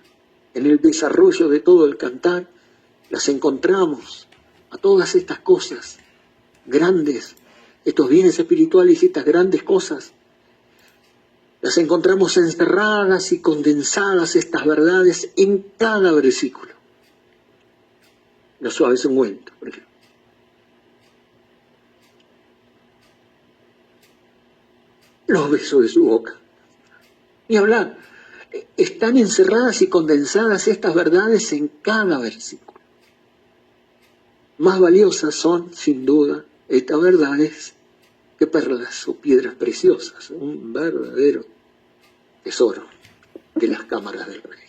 en el desarrollo de todo el cantar, las encontramos a todas estas cosas grandes, estos bienes espirituales y estas grandes cosas. Las encontramos encerradas y condensadas, estas verdades, en cada versículo. Los suaves ungüentos, por ejemplo. Los besos de su boca. Ni hablar. Están encerradas y condensadas estas verdades en cada versículo. Más valiosas son, sin duda, estas verdades que perlas o piedras preciosas, un verdadero tesoro de las cámaras del rey.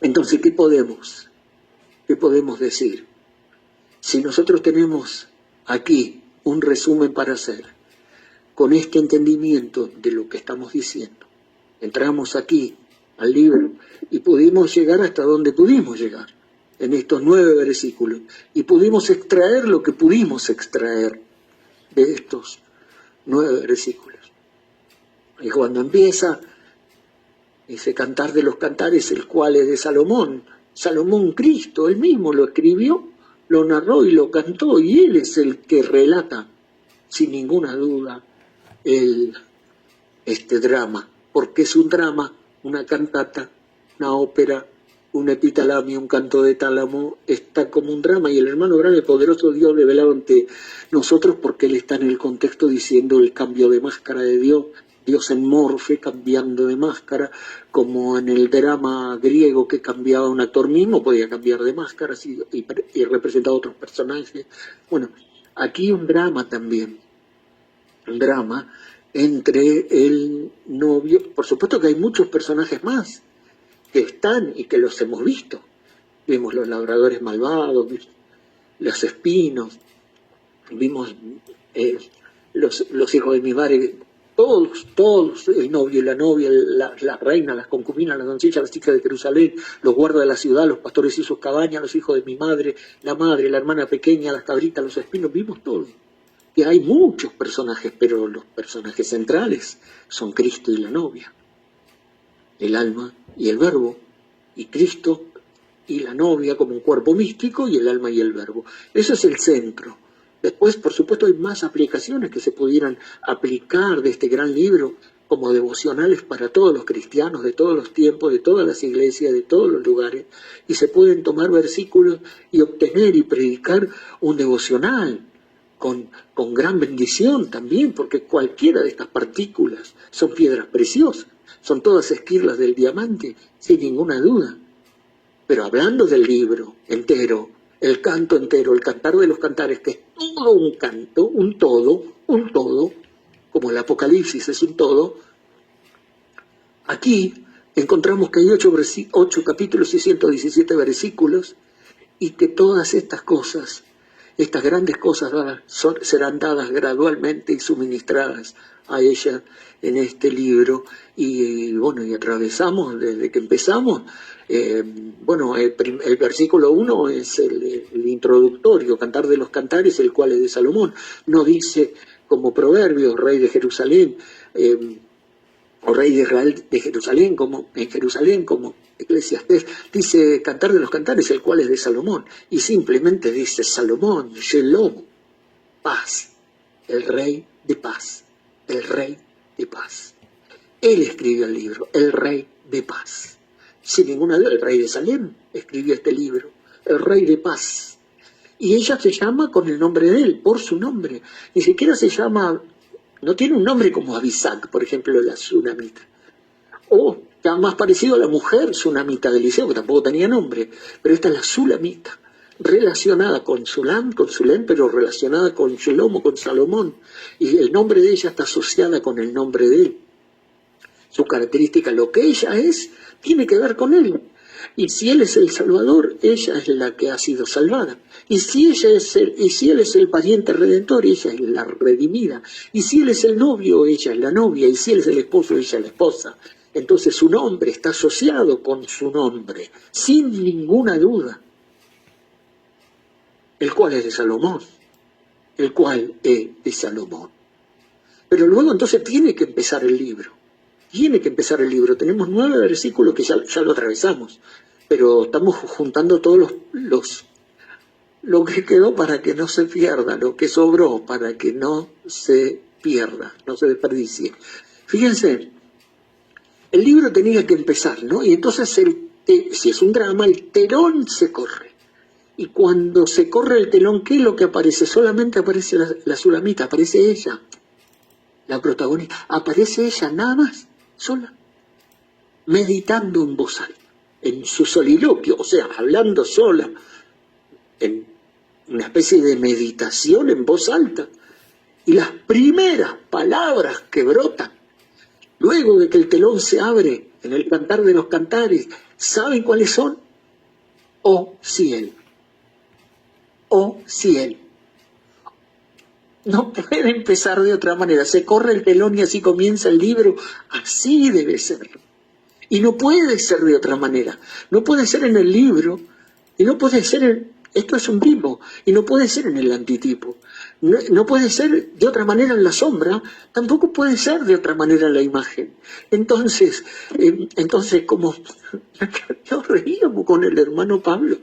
Entonces, ¿qué podemos decir? Si nosotros tenemos aquí un resumen para hacer, con este entendimiento de lo que estamos diciendo, entramos aquí al libro y pudimos llegar hasta donde pudimos llegar, en estos 9 versículos, y pudimos extraer lo que pudimos extraer de estos 9 versículos. Y cuando empieza ese Cantar de los Cantares, el cual es de Salomón, Salomón Cristo, él mismo lo escribió, lo narró y lo cantó, y él es el que relata, sin ninguna duda, este drama, porque es un drama, una cantata, una ópera, un epitalamio, un canto de tálamo, está como un drama, y el hermano Branham, el poderoso Dios revelado ante nosotros, porque él está en el contexto diciendo el cambio de máscara de Dios, Dios en morfe, cambiando de máscara, como en el drama griego que cambiaba un actor mismo, podía cambiar de máscara y representar a otros personajes. Bueno, aquí un drama también, un drama entre el novio, por supuesto que hay muchos personajes más, que están y que los hemos visto. Vimos los labradores malvados, los espinos, vimos los hijos de mi madre, todos, el novio y la novia, la reina, las concubinas, las doncellas, las hijas de Jerusalén, los guardas de la ciudad, los pastores y sus cabañas, los hijos de mi madre, la hermana pequeña, las cabritas, los espinos, vimos todo. Que hay muchos personajes, pero los personajes centrales son Cristo y la novia, el alma y el verbo, y Cristo y la novia como un cuerpo místico, y el alma y el verbo. Eso es el centro. Después, por supuesto, hay más aplicaciones que se pudieran aplicar de este gran libro como devocionales para todos los cristianos de todos los tiempos, de todas las iglesias, de todos los lugares, y se pueden tomar versículos y obtener y predicar un devocional con gran bendición también, porque cualquiera de estas partículas son piedras preciosas, son todas esquirlas del diamante, sin ninguna duda. Pero hablando del libro entero, el canto entero, el cantar de los cantares, que es todo un canto, un todo, como el Apocalipsis es un todo. Aquí encontramos que hay 8 capítulos y 117 versículos, y que todas estas cosas, estas grandes cosas serán dadas gradualmente y suministradas a ella en este libro. Y bueno, y atravesamos desde que empezamos. El versículo 1 es el introductorio, Cantar de los Cantares, el cual es de Salomón. No dice como Proverbios, rey de Jerusalén, o rey de Israel de Jerusalén, como en Jerusalén, como Eclesiastés. Dice Cantar de los Cantares, el cual es de Salomón, y simplemente dice Salomón, Shalom, paz, el rey de paz, el rey de paz. Él escribió el libro, el rey de paz. Sin ninguna duda, el rey de Salem escribió este libro, el rey de paz. Y ella se llama con el nombre de él, por su nombre. Ni siquiera se llama, no tiene un nombre como Abisag, por ejemplo, la Sunamita. O ya más parecido a la mujer Sunamita de Eliseo, que tampoco tenía nombre, pero esta es la Sulamita, relacionada con Sulam, pero relacionada con Shelomo, con Salomón. Y el nombre de ella está asociada con el nombre de él. Su característica, lo que ella es, tiene que ver con él. Y si él es el Salvador, ella es la que ha sido salvada. Y si él es el pariente redentor, ella es la redimida. Y si él es el novio, ella es la novia. Y si él es el esposo, ella es la esposa. Entonces su nombre está asociado con su nombre, sin ninguna duda. El cual es de Salomón. El cual es de Salomón. Pero luego entonces tiene que empezar el libro. Tiene que empezar el libro. Tenemos 9 versículos que ya lo atravesamos, pero estamos juntando todos lo que quedó para que no se pierda, lo que sobró para que no se pierda, no se desperdicie. Fíjense, el libro tenía que empezar, ¿no? Y entonces, si es un drama, el telón se corre. Y cuando se corre el telón, ¿qué es lo que aparece? Solamente aparece la Sulamita, aparece ella, la protagonista. Aparece ella nada más, sola, meditando en voz alta, en su soliloquio, o sea, hablando sola, en una especie de meditación en voz alta. Y las primeras palabras que brotan, luego de que el telón se abre en el Cantar de los Cantares, ¿saben cuáles son? Oh cielo, oh cielo. No puede empezar de otra manera. Se corre el telón y así comienza el libro. Así debe ser. Y no puede ser de otra manera. No puede ser en el libro, y no puede ser esto es un tipo, y no puede ser en el antitipo. No puede ser de otra manera en la sombra, tampoco puede ser de otra manera en la imagen. Entonces como yo reíamos con el hermano Pablo,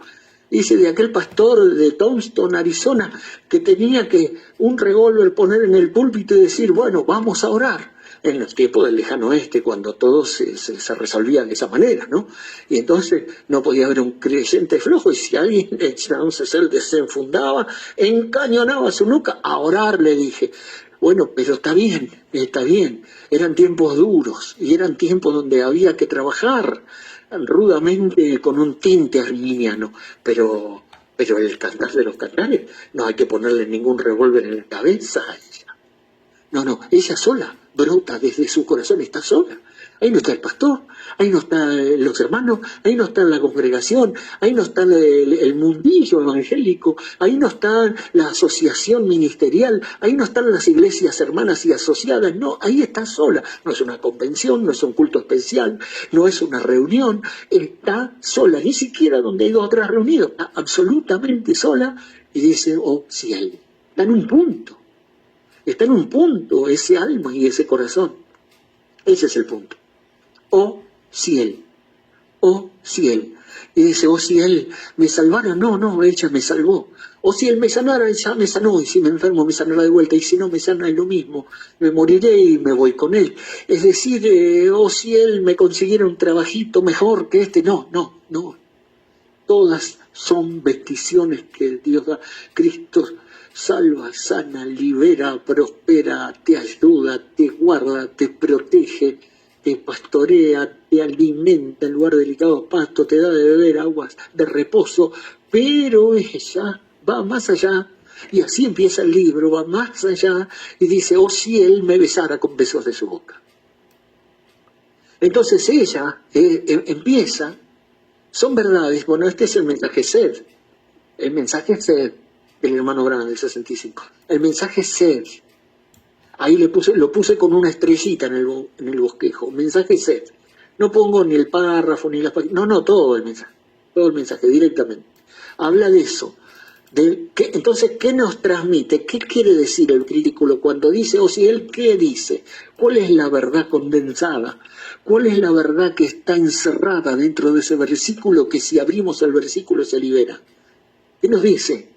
dice, de aquel pastor de Tombstone, Arizona, que tenía que un revólver poner en el púlpito y decir, bueno, vamos a orar. En los tiempos del lejano oeste, cuando todo se resolvía de esa manera, ¿no? Y entonces no podía haber un creyente flojo, y si alguien, entonces él desenfundaba, encañonaba su nuca, a orar, le dije. Bueno, pero está bien, eran tiempos duros, y eran tiempos donde había que trabajar rudamente con un tinte arminiano, pero el Cantar de los Cantares, no hay que ponerle ningún revólver en la cabeza a ella. No, ella sola brota desde su corazón, está sola. Ahí no está el pastor, ahí no están los hermanos, ahí no está la congregación, ahí no está el mundillo evangélico, ahí no está la asociación ministerial, ahí no están las iglesias hermanas y asociadas, no, ahí está sola. No es una convención, no es un culto especial, no es una reunión, está sola, ni siquiera donde hay 2 o 3 reunidos, está absolutamente sola, y dice, oh cielo, está en un punto ese alma y ese corazón. Ese es el punto. Oh cielo, oh cielo. Y dice, oh si él me salvara, no, ella me salvó. O si él me sanara, ya me sanó, y si me enfermo me sanará de vuelta, y si no me sana es lo mismo, me moriré y me voy con él. Es decir, oh si él me consiguiera un trabajito mejor que este, no. Todas son bendiciones que Dios da. Cristo salva, sana, libera, prospera, te ayuda, te guarda, te protege, te pastorea, te alimenta en lugar de delicados pastos, te da de beber aguas de reposo, pero ella va más allá, y así empieza el libro, va más allá, y dice, oh, si él me besara con besos de su boca. Entonces ella empieza, son verdades, bueno, este es el mensaje sed, el mensaje sed del hermano Branham del 65, el mensaje sed, ahí lo puse con una estrellita en el bosquejo, mensaje sed, no pongo ni el párrafo, ni las páginas, no, todo el mensaje directamente, habla de eso. Entonces, ¿qué nos transmite? ¿Qué quiere decir el crítico cuando dice, o si él qué dice? ¿Cuál es la verdad condensada? ¿Cuál es la verdad que está encerrada dentro de ese versículo que si abrimos el versículo se libera? ¿Qué nos dice?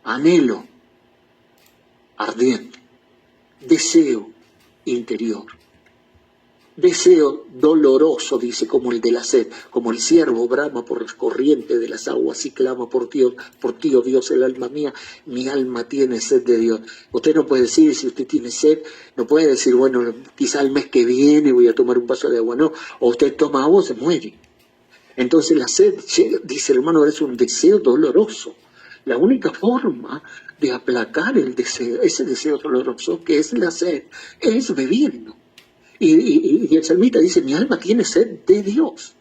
Anhelo ardiente, deseo interior. Deseo doloroso, dice, como el de la sed, como el ciervo brama por las corrientes de las aguas, así clama por ti, oh Dios, el alma mía, mi alma tiene sed de Dios. Usted no puede decir, si usted tiene sed, no puede decir, bueno, quizá el mes que viene voy a tomar un vaso de agua, no, o usted toma agua, se muere. Entonces la sed, dice el hermano, es un deseo doloroso. La única forma de aplacar el deseo, ese deseo doloroso que es la sed, es bebiendo. Y el salmista dice, mi alma tiene sed de Dios.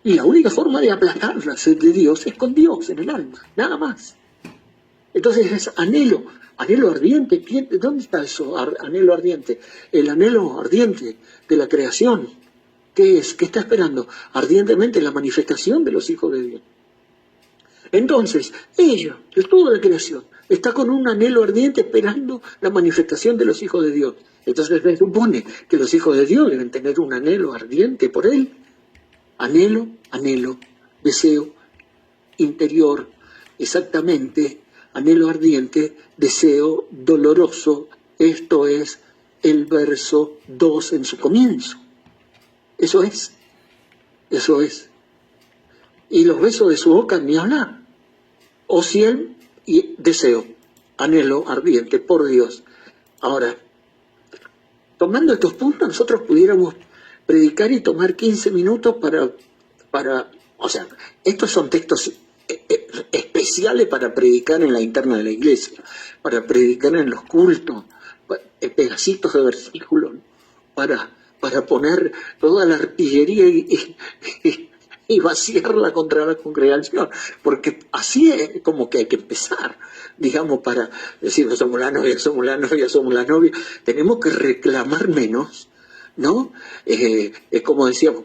Y la única forma de aplacar la sed de Dios es con Dios en el alma, nada más. Entonces es anhelo ardiente. ¿Dónde está eso, anhelo ardiente? El anhelo ardiente de la creación. ¿Qué es? ¿Qué está esperando? Ardientemente la manifestación de los hijos de Dios. Entonces, ella, toda la creación, está con un anhelo ardiente esperando la manifestación de los hijos de Dios. Entonces se supone que los hijos de Dios deben tener un anhelo ardiente por él. Anhelo, deseo interior, exactamente, anhelo ardiente, deseo doloroso. Esto es el verso 2 en su comienzo. Eso es. Y los besos de su boca ni hablar. O cielo y deseo, anhelo ardiente por Dios. Ahora, tomando estos puntos, nosotros pudiéramos predicar y tomar 15 minutos para o sea, estos son textos especiales para predicar en la interna de la iglesia, para predicar en los cultos, pedacitos de versículos, para poner toda la artillería y vaciarla contra la congregación, porque así es como que hay que empezar, digamos, para decir, somos la novia, tenemos que reclamar menos, ¿no? Es como decíamos,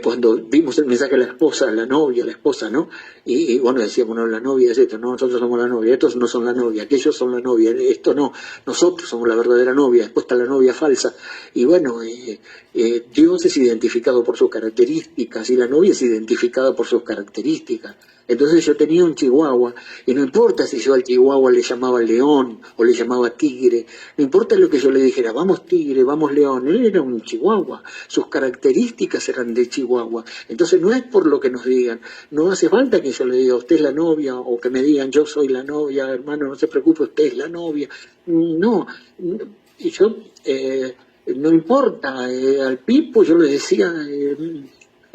cuando vimos el mensaje de la esposa, la esposa, ¿no? Y bueno, decíamos, no, la novia es esto, no, nosotros somos la novia, estos no son la novia, aquellos son la novia, esto no, nosotros somos la verdadera novia, después está la novia falsa. Y bueno, Dios es identificado por sus características y la novia es identificada por sus características. Entonces yo tenía un chihuahua, y no importa si yo al chihuahua le llamaba león o le llamaba tigre, no importa lo que yo le dijera, vamos tigre, vamos león, él era un chihuahua, sus características eran de chihuahua. Entonces no es por lo que nos digan, no hace falta que yo le diga, usted es la novia, o que me digan, yo soy la novia, hermano, no se preocupe, usted es la novia. No, y yo, no importa, al Pipo yo le decía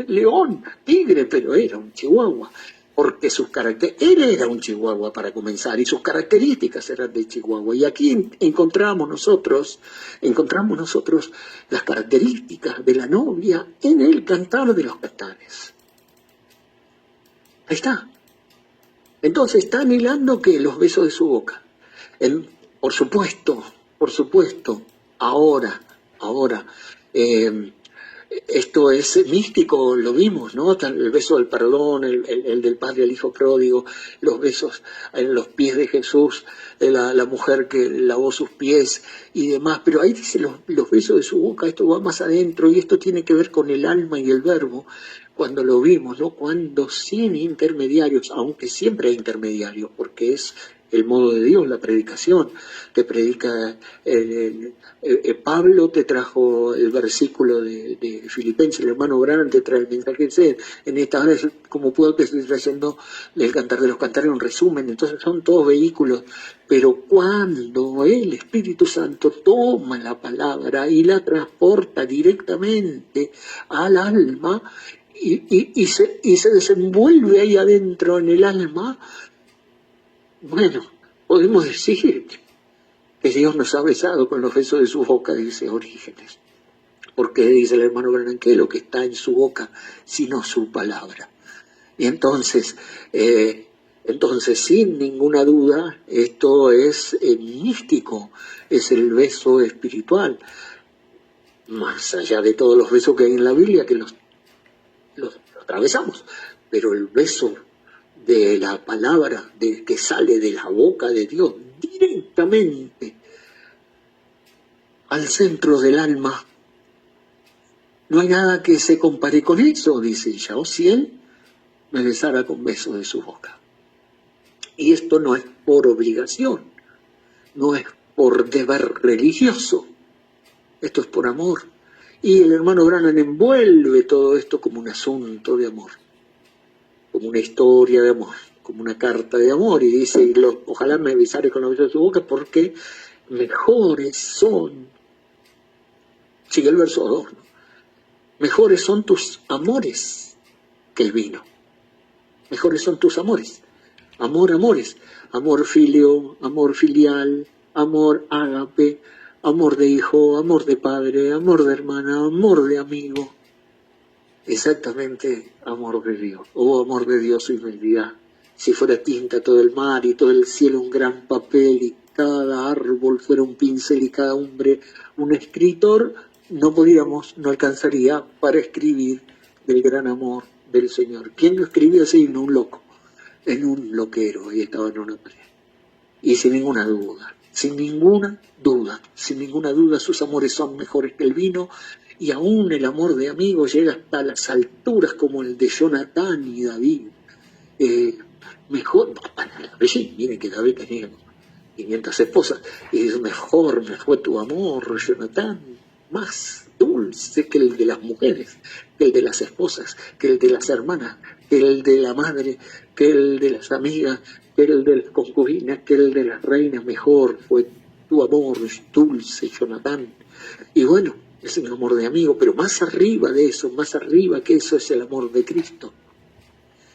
león, tigre, pero era un chihuahua. Porque él era un chihuahua para comenzar, y sus características eran de chihuahua. Y aquí encontramos nosotros las características de la novia en el cantar de los cantares. Ahí está. Entonces está anhelando que los besos de su boca. Por supuesto, ahora, esto es místico, lo vimos, ¿no? El beso del perdón, el del padre al hijo pródigo, los besos en los pies de Jesús, la mujer que lavó sus pies y demás, pero ahí dice los besos de su boca, esto va más adentro y esto tiene que ver con el alma y el verbo, cuando lo vimos, ¿no? Cuando sin intermediarios, aunque siempre hay intermediarios, porque es el modo de Dios, la predicación, te predica Pablo, te trajo el versículo de Filipenses, el hermano Branham te trae el mensaje de sed. En esta hora, como puedo, te estoy trayendo el cantar de los cantares, un resumen. Entonces son todos vehículos, pero cuando el Espíritu Santo toma la palabra y la transporta directamente al alma, y se desenvuelve ahí adentro en el alma, bueno, podemos decir que Dios nos ha besado con los besos de su boca, dice Orígenes. Porque dice el hermano Branham, ¿qué es lo que está en su boca sino su palabra? Y entonces, sin ninguna duda, esto es místico, es el beso espiritual, más allá de todos los besos que hay en la Biblia, que los atravesamos, pero el beso de la palabra que sale de la boca de Dios directamente al centro del alma, no hay nada que se compare con eso, dice ella, o si él me besara con besos de su boca. Y esto no es por obligación, no es por deber religioso, esto es por amor. Y el hermano Branham envuelve todo esto como un asunto de amor, como una historia de amor, como una carta de amor, y dice, ojalá me besare con los besos de su boca, porque mejores son, sigue el verso 2, ¿no? Mejores son tus amores que el vino. Mejores son tus amores. Amores. Amor filio, amor filial, amor ágape, amor de hijo, amor de padre, amor de hermana, amor de amigo. Exactamente, amor de Dios. Oh, amor de Dios, su inmensidad. Si fuera tinta todo el mar y todo el cielo un gran papel y cada árbol fuera un pincel y cada hombre un escritor, no alcanzaría para escribir del gran amor del Señor. ¿Quién lo escribió así? No, un loco, en un loquero, y estaba en una pared. Y sin ninguna duda, sus amores son mejores que el vino, y aún el amor de amigo llega hasta las alturas como el de Jonatán y David. Mejor, miren que David tenía 500 esposas, y dice, mejor me fue tu amor, Jonatán, más dulce que el de las mujeres, que el de las esposas, que el de las hermanas, que el de la madre, que el de las amigas, que el de las concubinas, que el de las reinas, mejor fue tu amor, dulce Jonatán. Y bueno, es un amor de amigo, pero más arriba de eso, más arriba que eso es el amor de Cristo.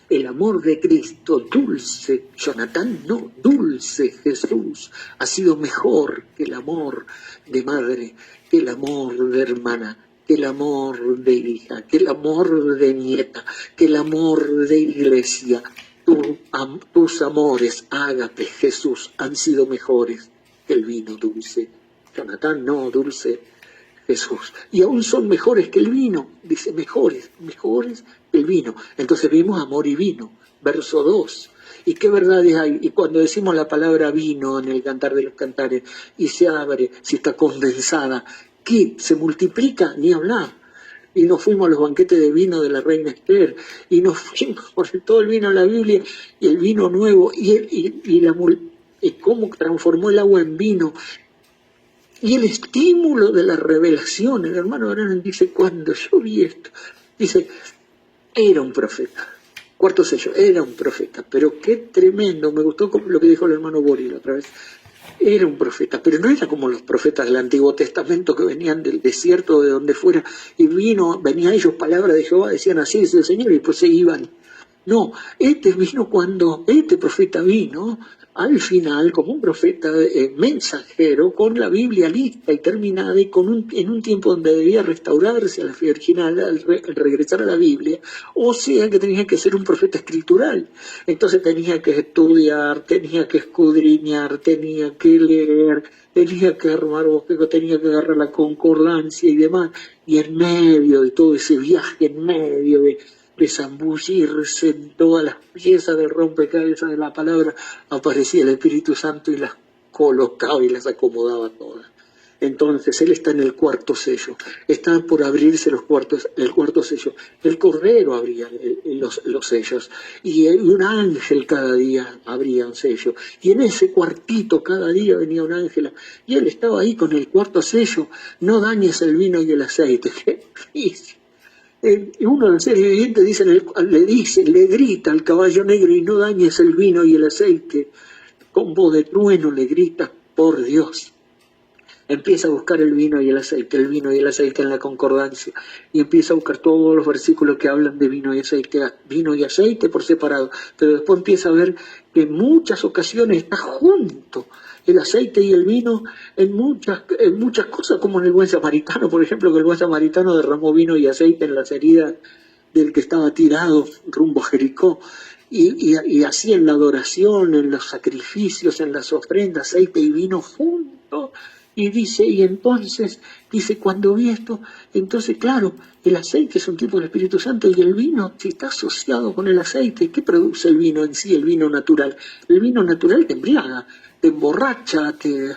El amor de Cristo, dulce Jonatán, no, dulce Jesús, ha sido mejor que el amor de madre, que el amor de hermana, que el amor de hija, que el amor de nieta, que el amor de iglesia. Tus amores, ágape, Jesús, han sido mejores que el vino dulce. Jonatán, no, dulce Jesús. Y aún son mejores que el vino, dice, mejores que el vino. Entonces vimos amor y vino, verso 2. ¿Y qué verdades hay? Y cuando decimos la palabra vino en el Cantar de los Cantares, y se abre, si está condensada, ¿qué? ¿Se multiplica? Ni hablar. Y nos fuimos a los banquetes de vino de la reina Esther, y nos fuimos por todo el vino de la Biblia, y el vino nuevo, y cómo transformó el agua en vino, y el estímulo de la revelación. El hermano Branham dice, cuando yo vi esto, dice, era un profeta, cuarto sello, era un profeta, pero qué tremendo, me gustó lo que dijo el hermano Bori la otra vez. Era un profeta, pero no era como los profetas del Antiguo Testamento que venían del desierto, de donde fuera, y venía ellos palabra de Jehová, decían así es el Señor, y pues se iban. No, vino cuando este profeta vino, al final, como un profeta mensajero, con la Biblia lista y terminada, y en un tiempo donde debía restaurarse a la fe original, al regresar a la Biblia, o sea que tenía que ser un profeta escritural. Entonces tenía que estudiar, tenía que escudriñar, tenía que leer, tenía que armar bosquejos, tenía que agarrar la concordancia y demás, y en medio de todo ese viaje, en medio de zambullirse en todas las piezas del rompecabezas de la palabra, aparecía el Espíritu Santo y las colocaba y las acomodaba todas. Entonces él está en el cuarto sello, están por abrirse el cuarto sello, el Cordero abría los sellos, y un ángel cada día abría un sello, y en ese cuartito cada día venía un ángel, y él estaba ahí con el cuarto sello, no dañes el vino y el aceite. ¡Qué difícil! Uno de los seres vivientes le grita al caballo negro, y no dañes el vino y el aceite. Con voz de trueno le grita, por Dios. Empieza a buscar el vino y el aceite en la concordancia, y empieza a buscar todos los versículos que hablan de vino y aceite por separado, pero después empieza a ver que en muchas ocasiones está junto el aceite y el vino en muchas cosas, como en el buen samaritano, por ejemplo, que el buen samaritano derramó vino y aceite en las heridas del que estaba tirado rumbo a Jericó. Y así en la adoración, en los sacrificios, en las ofrendas, aceite y vino juntos. Y entonces, cuando vi esto, entonces claro, el aceite es un tipo del Espíritu Santo y el vino, si está asociado con el aceite, ¿qué produce el vino en sí, el vino natural? El vino natural te embriaga, te emborracha, te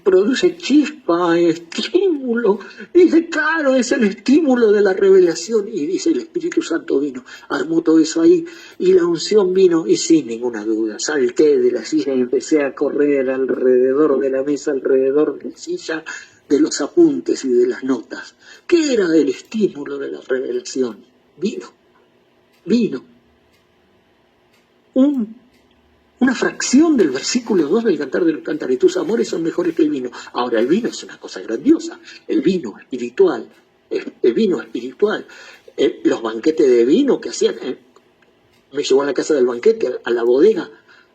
produce chispa, estímulo. Dice, claro, es el estímulo de la revelación. Y dice, el Espíritu Santo vino, armó todo eso ahí, y la unción vino, y sin ninguna duda, salté de la silla y empecé a correr alrededor de la mesa, alrededor de la silla, de los apuntes y de las notas. ¿Qué era el estímulo de la revelación? Vino. Una fracción del versículo 2 del Cantar de los Cantares, tus amores son mejores que el vino. Ahora, el vino es una cosa grandiosa, el vino espiritual, los banquetes de vino que hacían, me llevó a la casa del banquete, a la bodega,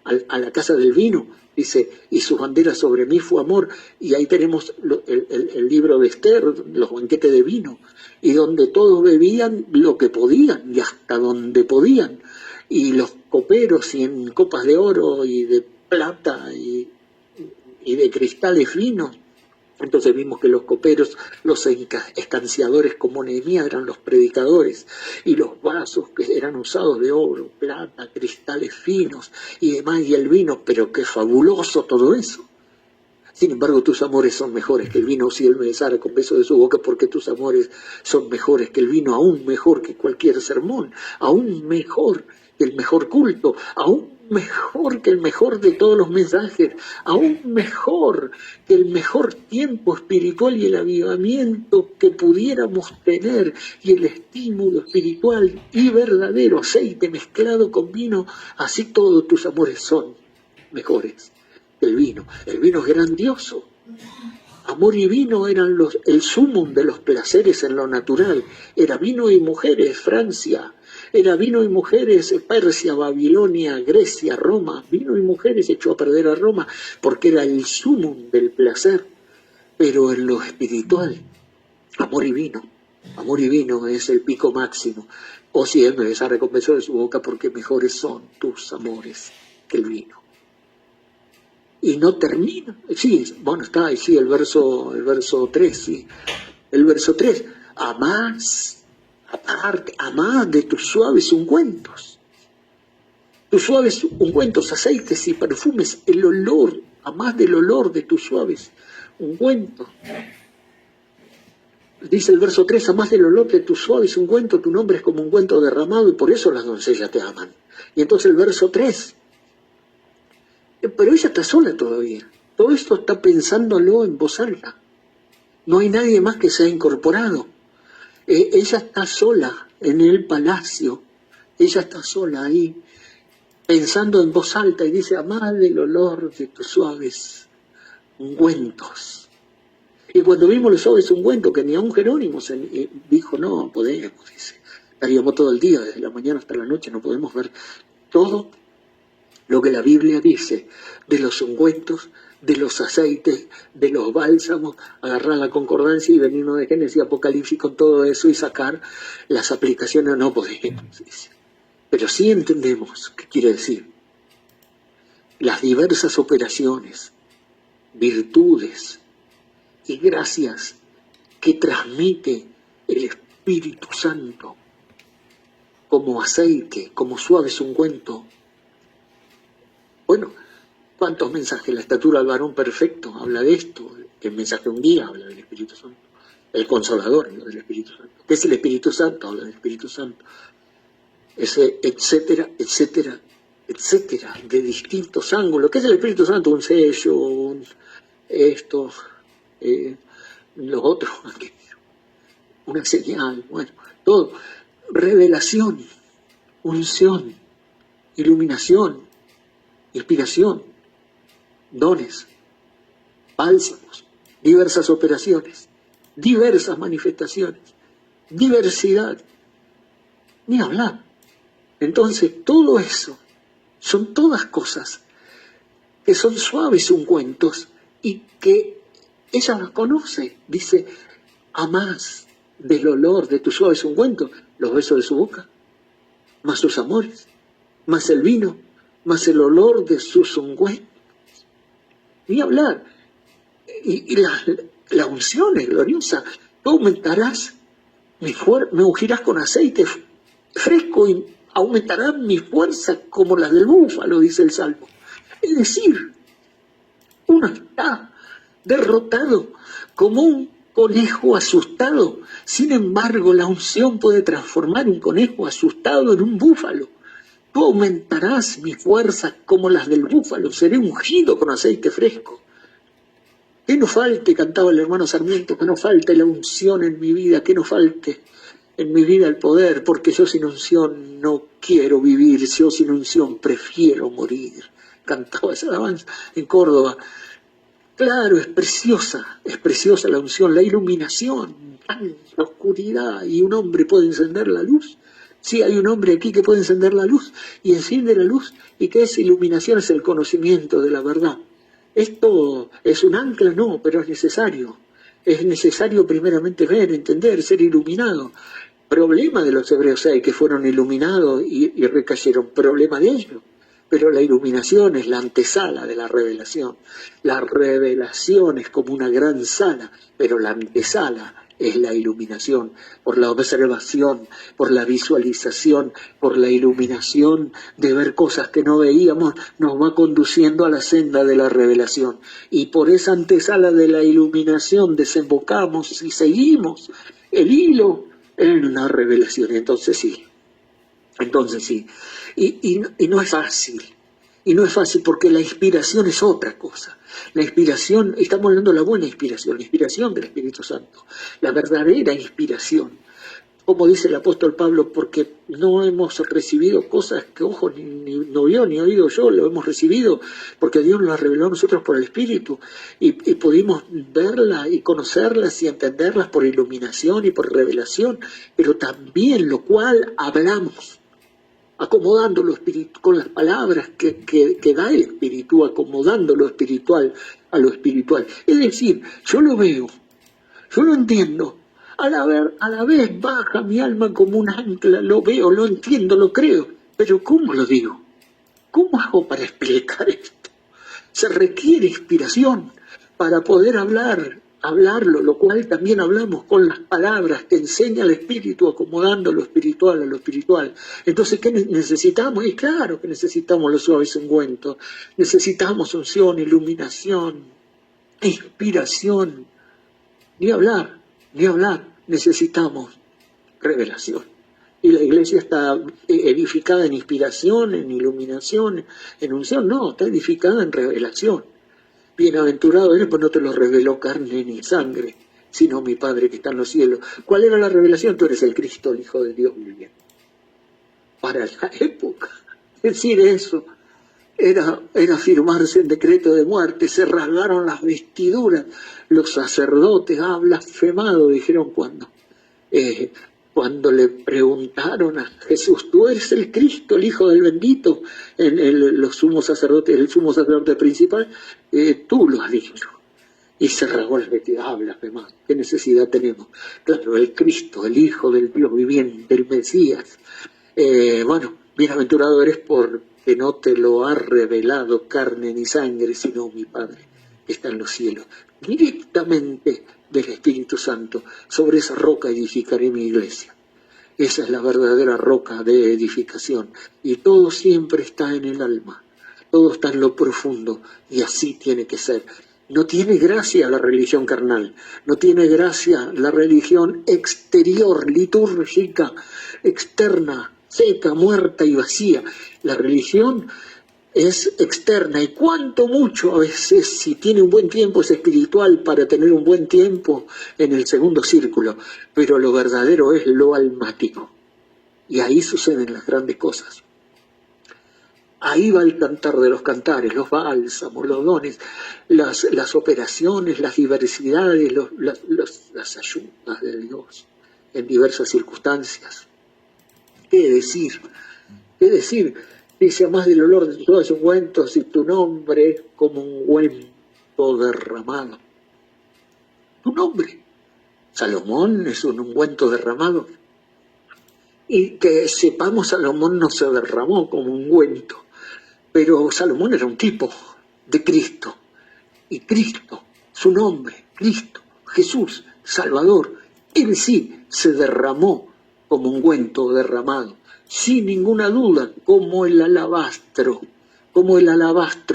a la casa del vino, dice, y su bandera sobre mí fue amor, y ahí tenemos el libro de Esther, los banquetes de vino, y donde todos bebían lo que podían, y hasta donde podían, y los coperos y en copas de oro y de plata y de cristales finos. Entonces vimos que los coperos, los escanciadores como Nehemías eran los predicadores, y los vasos que eran usados de oro, plata, cristales finos y demás, y el vino, pero qué fabuloso todo eso. Sin embargo, tus amores son mejores que el vino, si él me besara con beso de su boca, porque tus amores son mejores que el vino, aún mejor que cualquier sermón, aún mejor que el mejor culto, aún mejor que el mejor de todos los mensajes, aún mejor que el mejor tiempo espiritual y el avivamiento que pudiéramos tener, y el estímulo espiritual y verdadero, aceite mezclado con vino, así todos tus amores son mejores. El vino es grandioso. Amor y vino eran el sumum de los placeres en lo natural. Era vino y mujeres, Francia. Era vino y mujeres, Persia, Babilonia, Grecia, Roma. Vino y mujeres echó a perder a Roma porque era el sumum del placer. Pero en lo espiritual, amor y vino es el pico máximo. O si él me besara con beso de su boca, porque mejores son tus amores que el vino. Y no termina. Sí, bueno, está ahí, sí, el verso 3, sí. El verso 3, a más de tus suaves ungüentos. Tus suaves ungüentos, aceites y perfumes, el olor, a más del olor de tus suaves ungüentos. Dice el verso 3, a más del olor de tus suaves ungüentos, tu nombre es como ungüento derramado, y por eso las doncellas te aman. Y entonces el verso 3, pero ella está sola todavía. Todo esto está pensándolo en voz alta. No hay nadie más que se ha incorporado. Ella está sola en el palacio. Ella está sola ahí, pensando en voz alta, y dice, amad el olor de tus suaves ungüentos. Y cuando vimos los suaves ungüentos, que ni aun Jerónimo dijo, no podemos, dice. Estaríamos todo el día, desde la mañana hasta la noche, no podemos ver todo lo que la Biblia dice de los ungüentos, de los aceites, de los bálsamos, agarrar la concordancia y venirnos de Génesis y Apocalipsis con todo eso y sacar las aplicaciones. No podemos, dice. Pero sí entendemos qué quiere decir. Las diversas operaciones, virtudes y gracias que transmite el Espíritu Santo como aceite, como suaves ungüento. Bueno, ¿cuántos mensajes? La estatura del varón perfecto habla de esto. El mensaje de un día habla del Espíritu Santo. El Consolador habla del Espíritu Santo. ¿Qué es el Espíritu Santo? Habla del Espíritu Santo. Ese etcétera, etcétera, etcétera, de distintos ángulos. ¿Qué es el Espíritu Santo? Un sello, los otros, una señal, bueno, todo. Revelación, unción, iluminación, inspiración, dones. bálsamos, diversas operaciones, diversas manifestaciones, diversidad, ni hablar. Entonces, todo eso son todas cosas que son suaves ungüentos y que ella las conoce. Dice, a más del olor de tus suaves ungüentos, los besos de su boca, más sus amores, más el vino, más el olor de sus ungüentos. Ni hablar. Y la unción es gloriosa. Tú aumentarás, me ungirás con aceite fresco y aumentará mi fuerza como la del búfalo, dice el Salmo. Es decir, uno está derrotado como un conejo asustado. Sin embargo, la unción puede transformar un conejo asustado en un búfalo. Tú aumentarás mi fuerza como las del búfalo, seré ungido con aceite fresco. Que no falte, cantaba el hermano Sarmiento, que no falte la unción en mi vida, que no falte en mi vida el poder, porque yo sin unción no quiero vivir, yo sin unción prefiero morir. Cantaba esa alabanza en Córdoba. Claro, es preciosa la unción, la iluminación, tanta oscuridad, y un hombre puede encender la luz. Sí, hay un hombre aquí que puede encender la luz y enciende la luz, y que esa iluminación es el conocimiento de la verdad. ¿Esto es un ancla? No, pero es necesario. Es necesario primeramente ver, entender, ser iluminado. Problema de los hebreos 6, que fueron iluminados y recayeron, problema de ellos. Pero la iluminación es la antesala de la revelación. La revelación es como una gran sala, pero la antesala es la iluminación, por la observación, por la visualización, por la iluminación de ver cosas que no veíamos, nos va conduciendo a la senda de la revelación. Y por esa antesala de la iluminación desembocamos y seguimos el hilo en la revelación. Entonces sí. Y no es fácil. Y no es fácil porque la inspiración es otra cosa. La inspiración, estamos hablando de la buena inspiración, la inspiración del Espíritu Santo, la verdadera inspiración. Como dice el apóstol Pablo, porque no hemos recibido cosas que ojo no vio ni oído yo, lo hemos recibido porque Dios nos las reveló a nosotros por el Espíritu, y pudimos verlas y conocerlas y entenderlas por iluminación y por revelación, pero también lo cual hablamos, acomodando lo espiritual con las palabras que da el Espíritu, acomodando lo espiritual a lo espiritual. Es decir, yo lo veo, yo lo entiendo, a la vez baja mi alma como un ancla, lo veo, lo entiendo, lo creo, pero ¿cómo lo digo? ¿Cómo hago para explicar esto? Se requiere inspiración para poder hablarlo, lo cual también hablamos con las palabras que enseña el Espíritu, acomodando lo espiritual a lo espiritual. Entonces, ¿qué necesitamos? Y claro que necesitamos los suaves ungüentos, necesitamos unción, iluminación, inspiración, ni hablar, necesitamos revelación. Y la iglesia está edificada en inspiración, en iluminación, en unción, no, está edificada en revelación. Bienaventurado eres, pues no te lo reveló carne ni sangre, sino mi Padre que está en los cielos. ¿Cuál era la revelación? Tú eres el Cristo, el Hijo de Dios viviente. Para la época, decir eso era firmarse en decreto de muerte. Se rasgaron las vestiduras. Los sacerdotes, blasfemado, dijeron cuando le preguntaron a Jesús, ¿tú eres el Cristo, el Hijo del Bendito? Los sumos sacerdotes, el sumo sacerdote principal, tú lo has dicho. Y se rasgó las vestiduras, blasfemado. ¿Qué necesidad tenemos? Claro, el Cristo, el Hijo del Dios viviente, el Mesías. Bienaventurado eres porque no te lo ha revelado carne ni sangre, sino mi Padre que está en los cielos. Directamente del Espíritu Santo, sobre esa roca edificaré mi iglesia. Esa es la verdadera roca de edificación. Y todo siempre está en el alma, todo está en lo profundo, y así tiene que ser. No tiene gracia la religión carnal, no tiene gracia la religión exterior, litúrgica, externa, seca, muerta y vacía. La religión es externa, y cuánto mucho a veces, si tiene un buen tiempo, es espiritual para tener un buen tiempo en el segundo círculo, pero lo verdadero es lo almático, y ahí suceden las grandes cosas. Ahí va el cantar de los cantares, los bálsamos, los dones, las operaciones, las diversidades, las ayudas de Dios en diversas circunstancias. ¿Qué decir? ¿Qué decir? Dice, más del olor de todos los ungüentos y tu nombre es como ungüento derramado. Tu nombre. Salomón es un ungüento derramado. Y que sepamos, Salomón no se derramó como ungüento. Pero Salomón era un tipo de Cristo, y Cristo, su nombre, Cristo, Jesús, Salvador, en sí se derramó como ungüento derramado, sin ninguna duda, como el alabastro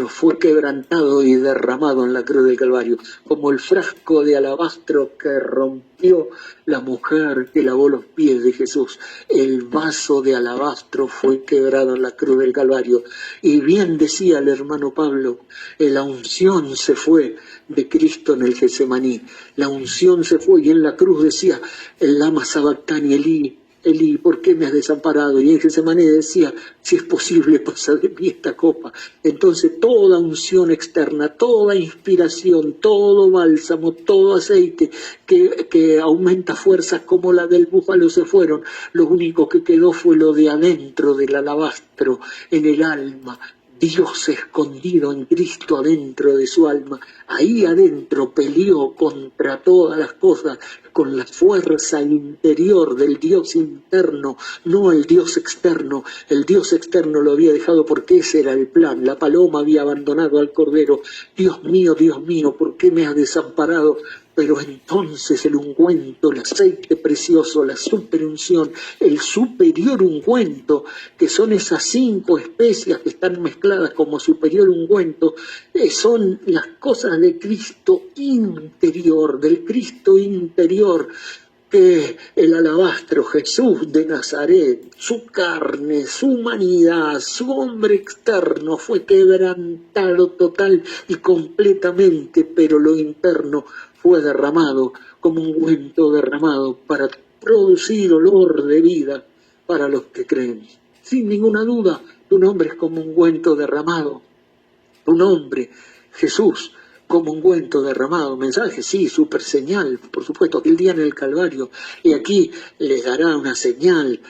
fue quebrantado y derramado en la cruz del Calvario, como el frasco de alabastro que rompió la mujer que lavó los pies de Jesús. El vaso de alabastro fue quebrado en la cruz del Calvario. Y bien decía el hermano Pablo, la unción se fue de Cristo en el Getsemaní. La unción se fue y en la cruz decía, el lama sabactani Elí, Elí, ¿por qué me has desamparado? Y en Getsemaní decía, si es posible, pasa de mí esta copa. Entonces toda unción externa, toda inspiración, todo bálsamo, todo aceite que aumenta fuerzas como la del búfalo se fueron. Lo único que quedó fue lo de adentro del alabastro, en el alma. Dios escondido en Cristo adentro de su alma, ahí adentro peleó contra todas las cosas, con la fuerza interior del Dios interno, no el Dios externo. El Dios externo lo había dejado porque ese era el plan. La paloma había abandonado al cordero. Dios mío, ¿por qué me has desamparado? Pero entonces el ungüento, el aceite precioso, la superunción, el superior ungüento, que son esas 5 especias que están mezcladas como superior ungüento, son las cosas de Cristo interior, del Cristo interior, que el alabastro, Jesús de Nazaret, su carne, su humanidad, su hombre externo fue quebrantado total y completamente, pero lo interno fue derramado como un ungüento derramado para producir olor de vida para los que creen. Sin ninguna duda, tu nombre es como un ungüento derramado. Tu nombre, Jesús, como ungüento derramado. Mensaje, sí, súper señal, por supuesto, aquel día en el Calvario. Y aquí les dará una señal,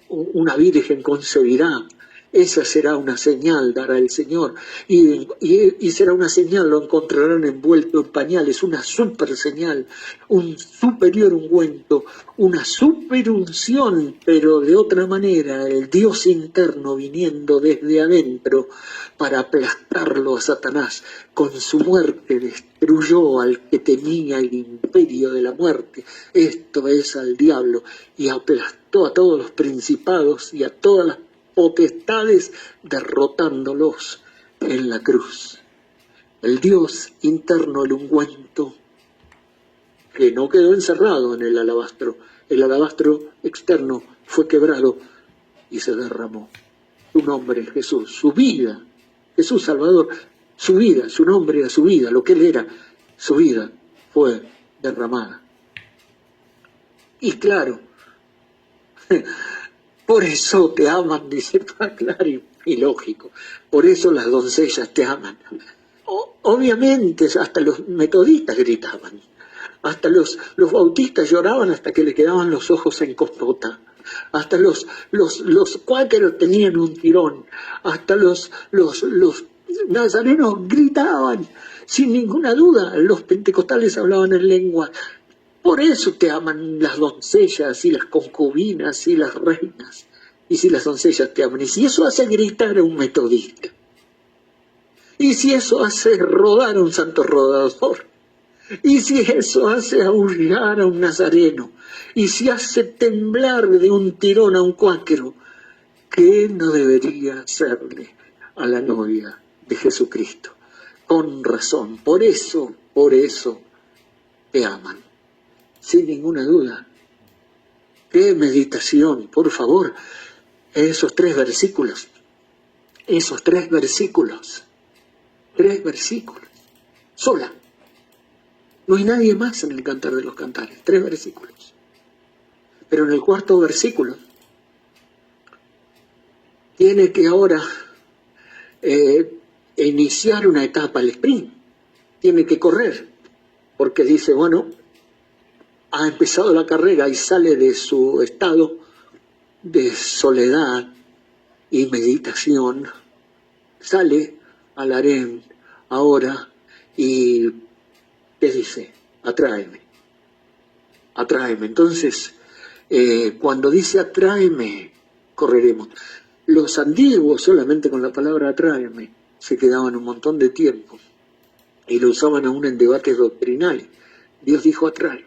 una virgen concebirá. Esa será una señal, dará el Señor. Y será una señal, lo encontrarán envuelto en pañales, una super señal, un superior ungüento, una superunción, pero de otra manera, el Dios interno viniendo desde adentro para aplastarlo a Satanás. Con su muerte destruyó al que tenía el imperio de la muerte, esto es al diablo, y aplastó a todos los principados y a todas las potestades, derrotándolos en la cruz. El Dios interno, el ungüento, que no quedó encerrado en el alabastro externo fue quebrado y se derramó. Su nombre es Jesús, su vida, Jesús Salvador, su vida, su nombre era su vida, lo que él era, su vida fue derramada. Y claro, por eso te aman, dice claro y lógico. Por eso las doncellas te aman. Obviamente, hasta los metodistas gritaban. Hasta los bautistas lloraban hasta que le quedaban los ojos en compota. Hasta los cuáqueros tenían un tirón. Hasta los nazarenos gritaban. Sin ninguna duda, los pentecostales hablaban en lengua. Por eso te aman las doncellas y las concubinas y las reinas. Y si las doncellas te aman. Y si eso hace gritar a un metodista. Y si eso hace rodar a un santo rodador. Y si eso hace aullar a un nazareno. Y si hace temblar de un tirón a un cuáquero. ¿Qué no debería hacerle a la novia de Jesucristo? Con razón. Por eso te aman. Sin ninguna duda. ¡Qué meditación! Por favor, esos 3 versículos. 3 versículos. Sola. No hay nadie más en el Cantar de los Cantares. 3 versículos. Pero en el 4.º versículo, tiene que ahora iniciar una etapa, el sprint. Tiene que correr, porque dice, bueno, ha empezado la carrera y sale de su estado de soledad y meditación, sale al harén ahora y ¿qué dice? Atráeme, atráeme. Entonces, cuando dice atráeme, correremos. Los antiguos solamente con la palabra atráeme se quedaban un montón de tiempo y lo usaban aún en debates doctrinales. Dios dijo atráeme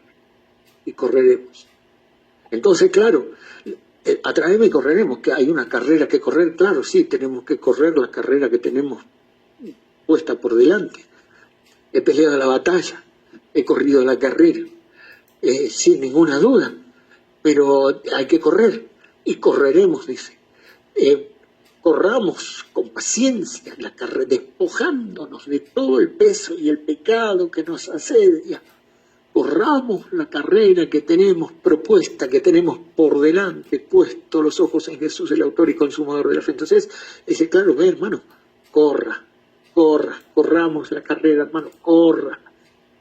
y correremos. Entonces, claro, atráeme y correremos, que hay una carrera que correr, claro, sí, tenemos que correr la carrera que tenemos puesta por delante. He peleado la batalla, he corrido la carrera, sin ninguna duda, pero hay que correr y correremos, dice. Corramos con paciencia la carrera, despojándonos de todo el peso y el pecado que nos asedia. Corramos la carrera que tenemos propuesta, que tenemos por delante, puesto los ojos en Jesús, el autor y consumador de la fe. Entonces, dice, claro, ve, hermano, corra, corra, corramos la carrera, hermano, corra,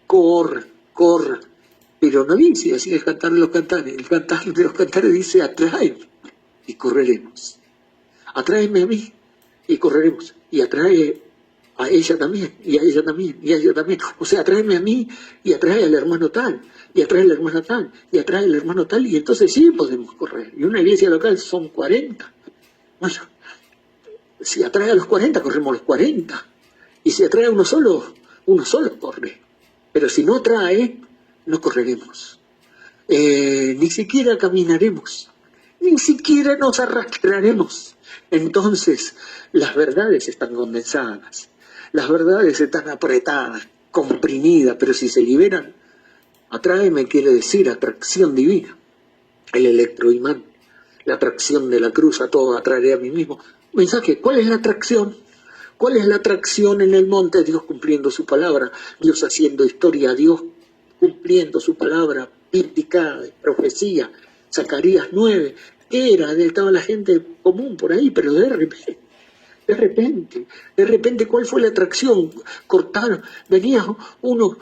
corra, corra. Pero no dice así el cantar de los cantares. El cantar de los cantares dice, atráeme y correremos. Atráeme a mí y correremos. Y atrae a ella también, y a ella también, y a ella también. O sea, atráeme a mí y atrae al hermano tal, y atrae a la hermana tal, y atrae al hermano tal, y entonces sí podemos correr. Y una iglesia local son 40. Bueno, si atrae a los 40, corremos los 40. Y si atrae a uno solo corre. Pero si no atrae, no correremos. Ni siquiera caminaremos, ni siquiera nos arrastraremos. Entonces, las verdades están condensadas, las verdades están apretadas, comprimidas, pero si se liberan, atráeme quiere decir atracción divina, el electroimán, la atracción de la cruz, a todo atraeré a mí mismo. Mensaje, ¿cuál es la atracción? ¿Cuál es la atracción en el monte? Dios cumpliendo su palabra, Dios haciendo historia, Dios cumpliendo su palabra vindicada, profecía. Zacarías 9, ¿qué era? Estaba la gente común por ahí, pero de repente, ¿cuál fue la atracción? Cortaron, venía uno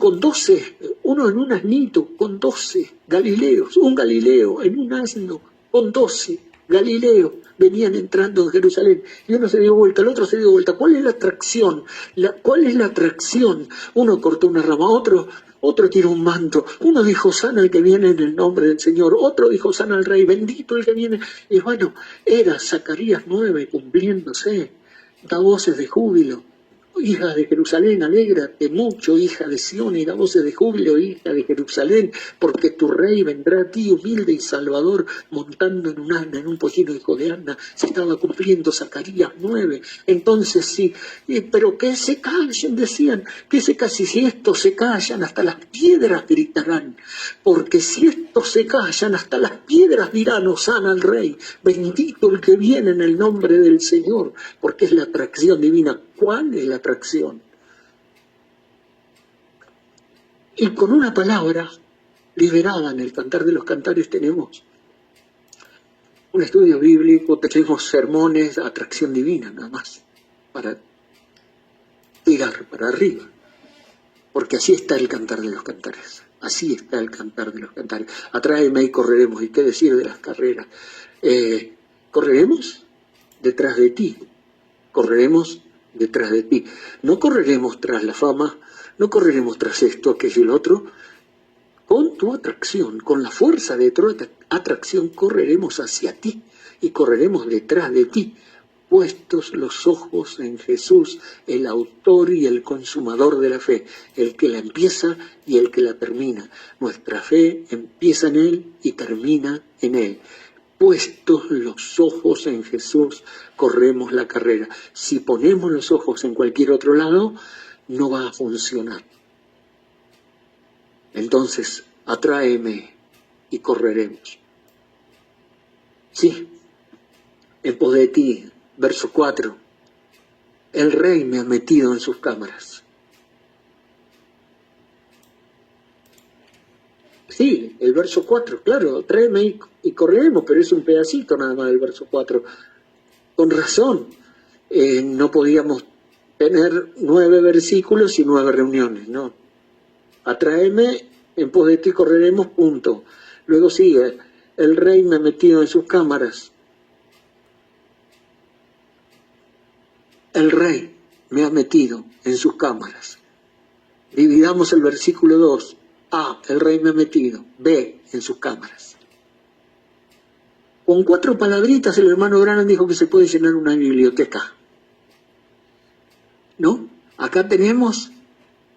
con 12, uno en un asnito con 12 galileos, un galileo en un asno con 12 galileos, venían entrando en Jerusalén, y uno se dio vuelta, el otro se dio vuelta. ¿Cuál es la atracción? ¿Cuál es la atracción? Uno cortó una rama, otro tiró un manto, uno dijo sana el que viene en el nombre del Señor, otro dijo sana al Rey, bendito el que viene. Y bueno, era Zacarías 9 cumpliéndose, da voces de júbilo. Hija de Jerusalén, alégrate mucho, hija de Sión, y da voces de júbilo, hija de Jerusalén, porque tu rey vendrá a ti, humilde y salvador, montando en un asna, en un pollino hijo de Ana. Se estaba cumpliendo Zacarías 9. Entonces sí, pero que se callen, decían, que se callen. Si estos se callan, hasta las piedras gritarán, porque si estos se callan, hasta las piedras dirán, hosana al rey, bendito el que viene en el nombre del Señor, porque es la atracción divina. ¿Cuál es la atracción? Y con una palabra liberada en el Cantar de los Cantares tenemos un estudio bíblico, tenemos sermones, atracción divina nada más, para tirar para arriba. Porque así está el Cantar de los Cantares, así está el Cantar de los Cantares. Atráeme y correremos. ¿Y qué decir de las carreras? Correremos detrás de ti, correremos detrás de ti. No correremos tras la fama, no correremos tras esto, aquello y lo otro. Con tu atracción, con la fuerza de tu atracción, correremos hacia ti y correremos detrás de ti, puestos los ojos en Jesús, el autor y el consumador de la fe, el que la empieza y el que la termina. Nuestra fe empieza en Él y termina en Él. Puestos los ojos en Jesús, corremos la carrera. Si ponemos los ojos en cualquier otro lado, no va a funcionar. Entonces, atráeme y correremos. Sí, en pos de ti, verso 4, el Rey me ha metido en sus cámaras. Sí, el verso 4, claro, tráeme y correremos, pero es un pedacito nada más del verso 4. Con razón, no podíamos tener 9 versículos y 9 reuniones, no. Atraeme, en pos de ti correremos, punto. Luego sigue, el rey me ha metido en sus cámaras. El rey me ha metido en sus cámaras. Dividamos el versículo 2. A, el rey me ha metido. B, en sus cámaras. Con 4 palabritas el hermano Branham dijo que se puede llenar una biblioteca. ¿No? Acá tenemos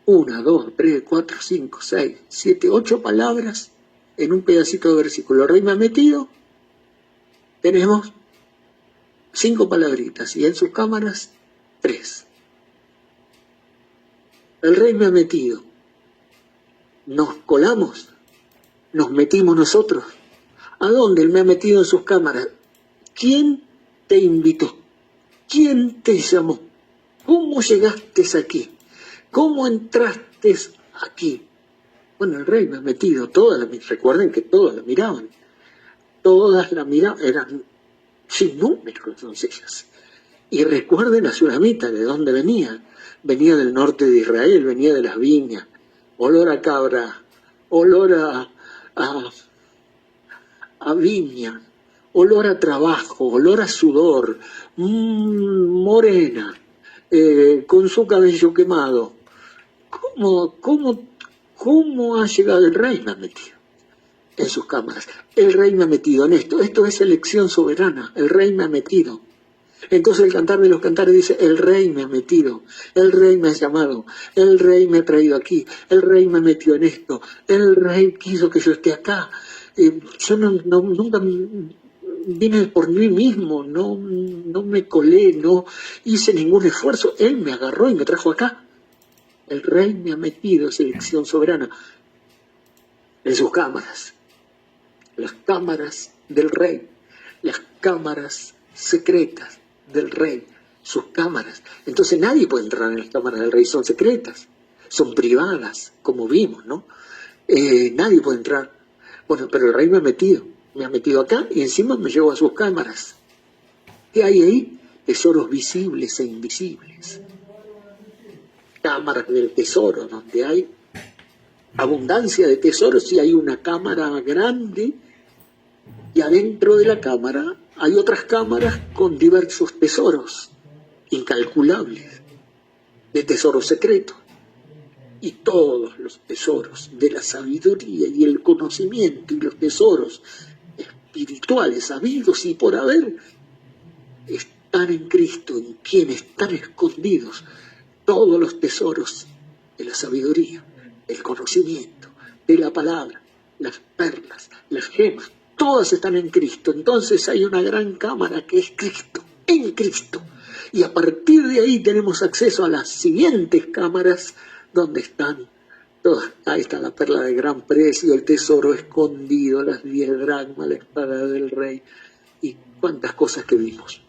1, 2, 3, 4, 5, 6, 7, 8 palabras en un pedacito de versículo. El rey me ha metido. Tenemos 5 palabritas y en sus cámaras 3. El rey me ha metido. Nos colamos, nos metimos nosotros. ¿A dónde él me ha metido en sus cámaras? ¿Quién te invitó? ¿Quién te llamó? ¿Cómo llegaste aquí? ¿Cómo entraste aquí? Bueno, el rey me ha metido. Recuerden que todas la miraban. Todas la miraban, eran sin número doncellas. Y recuerden a Sulamita, ¿de dónde venía? Venía del norte de Israel, venía de las viñas. Olor a cabra, olor a viña, olor a trabajo, olor a sudor, morena, con su cabello quemado. ¿Cómo ha llegado el rey? Me ha metido en sus cámaras. El rey me ha metido en esto. Esto es elección soberana. El rey me ha metido. Entonces el Cantar de los Cantares dice, el rey me ha metido, el rey me ha llamado, el rey me ha traído aquí, el rey me metió en esto, el rey quiso que yo esté acá. Yo nunca vine por mí mismo, no me colé, no hice ningún esfuerzo, él me agarró y me trajo acá. El rey me ha metido, es elección soberana, en sus cámaras, las cámaras del rey, las cámaras secretas del rey, sus cámaras. Entonces nadie puede entrar en las cámaras del rey, son secretas, son privadas, como vimos, ¿no? Nadie puede entrar. Bueno, pero el rey me ha metido acá y encima me llevó a sus cámaras. ¿Qué hay ahí? Tesoros visibles e invisibles. Cámaras del tesoro, donde hay abundancia de tesoros y hay una cámara grande y adentro de la cámara hay otras cámaras con diversos tesoros incalculables, de tesoros secretos. Y todos los tesoros de la sabiduría y el conocimiento y los tesoros espirituales habidos y por haber están en Cristo, en quien están escondidos todos los tesoros de la sabiduría, el conocimiento, de la palabra, las perlas, las gemas. Todas están en Cristo. Entonces hay una gran cámara que es Cristo, en Cristo. Y a partir de ahí tenemos acceso a las siguientes cámaras donde están todas. Ahí está la perla de gran precio, el tesoro escondido, las 10 dracmas, la espada del rey y cuántas cosas que vimos.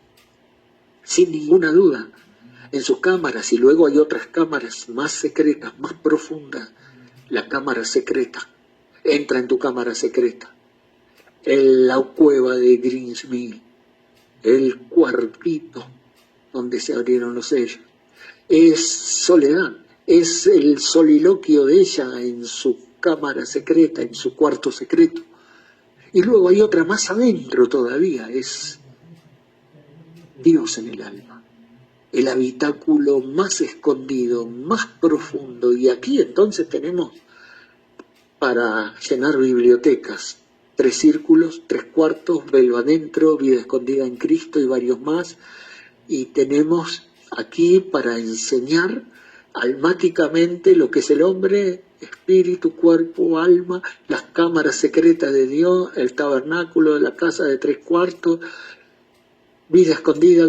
Sin ninguna duda, en sus cámaras. Y luego hay otras cámaras más secretas, más profundas. La cámara secreta. Entra en tu cámara secreta. La cueva de Greensmill, el cuartito donde se abrieron los sellos. Es soledad, es el soliloquio de ella en su cámara secreta, en su cuarto secreto. Y luego hay otra más adentro todavía, es Dios en el alma, el habitáculo más escondido, más profundo. Y aquí entonces tenemos para llenar bibliotecas. 3 círculos, 3 cuartos, velo adentro, vida escondida en Cristo y varios más. Y tenemos aquí para enseñar almáticamente lo que es el hombre, espíritu, cuerpo, alma, las cámaras secretas de Dios, el tabernáculo, la casa de 3 cuartos, vida escondida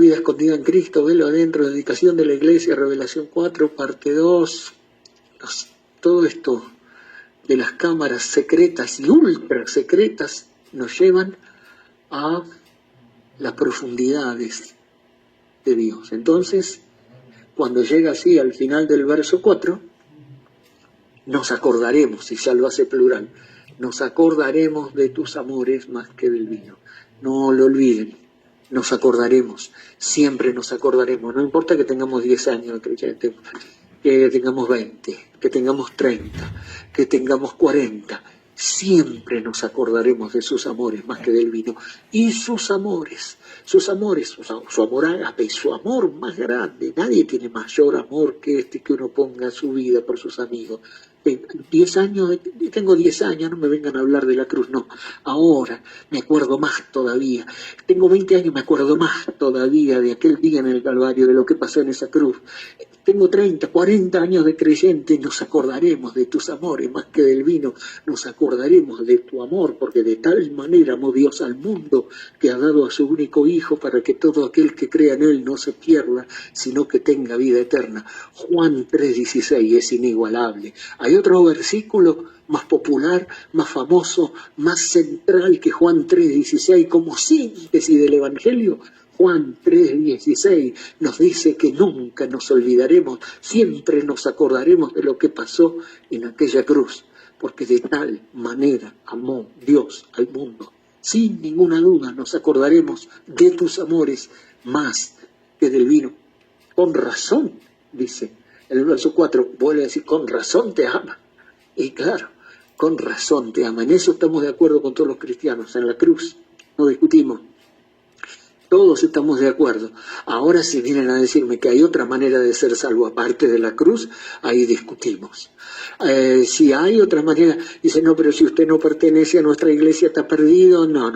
en Cristo, velo adentro, dedicación de la iglesia, Revelación 4, parte 2, todo esto de las cámaras secretas y ultra secretas nos llevan a las profundidades de Dios. Entonces, cuando llega así al final del verso 4, nos acordaremos, y ya lo hace plural, nos acordaremos de tus amores más que del vino. No lo olviden, nos acordaremos, siempre nos acordaremos, no importa que tengamos 10 años de creyente, que tengamos 20, que tengamos 30, que tengamos 40, siempre nos acordaremos de sus amores más que del vino. Y sus amores, su amor ágape, su amor más grande. Nadie tiene mayor amor que este, que uno ponga su vida por sus amigos. 10 años, tengo 10 años, no me vengan a hablar de la cruz, no. Ahora me acuerdo más todavía. Tengo 20 años, me acuerdo más todavía de aquel día en el Calvario, de lo que pasó en esa cruz. Tengo 30, 40 años de creyente, nos acordaremos de tus amores más que del vino, nos acordaremos de tu amor, porque de tal manera amó Dios al mundo que ha dado a su único Hijo para que todo aquel que crea en Él no se pierda, sino que tenga vida eterna. Juan 3:16 es inigualable. Hay otro versículo más popular, más famoso, más central que Juan 3:16 como síntesis del Evangelio. Juan 3:16 nos dice que nunca nos olvidaremos, siempre nos acordaremos de lo que pasó en aquella cruz, porque de tal manera amó Dios al mundo. Sin ninguna duda nos acordaremos de tus amores más que del vino. Con razón, dice en el verso 4, vuelve a decir, con razón te ama. Y claro, con razón te ama. En eso estamos de acuerdo con todos los cristianos. En la cruz no discutimos. Todos estamos de acuerdo. Ahora si vienen a decirme que hay otra manera de ser salvo aparte de la cruz, ahí discutimos. Si hay otra manera, dice, no, pero si usted no pertenece a nuestra iglesia está perdido. No.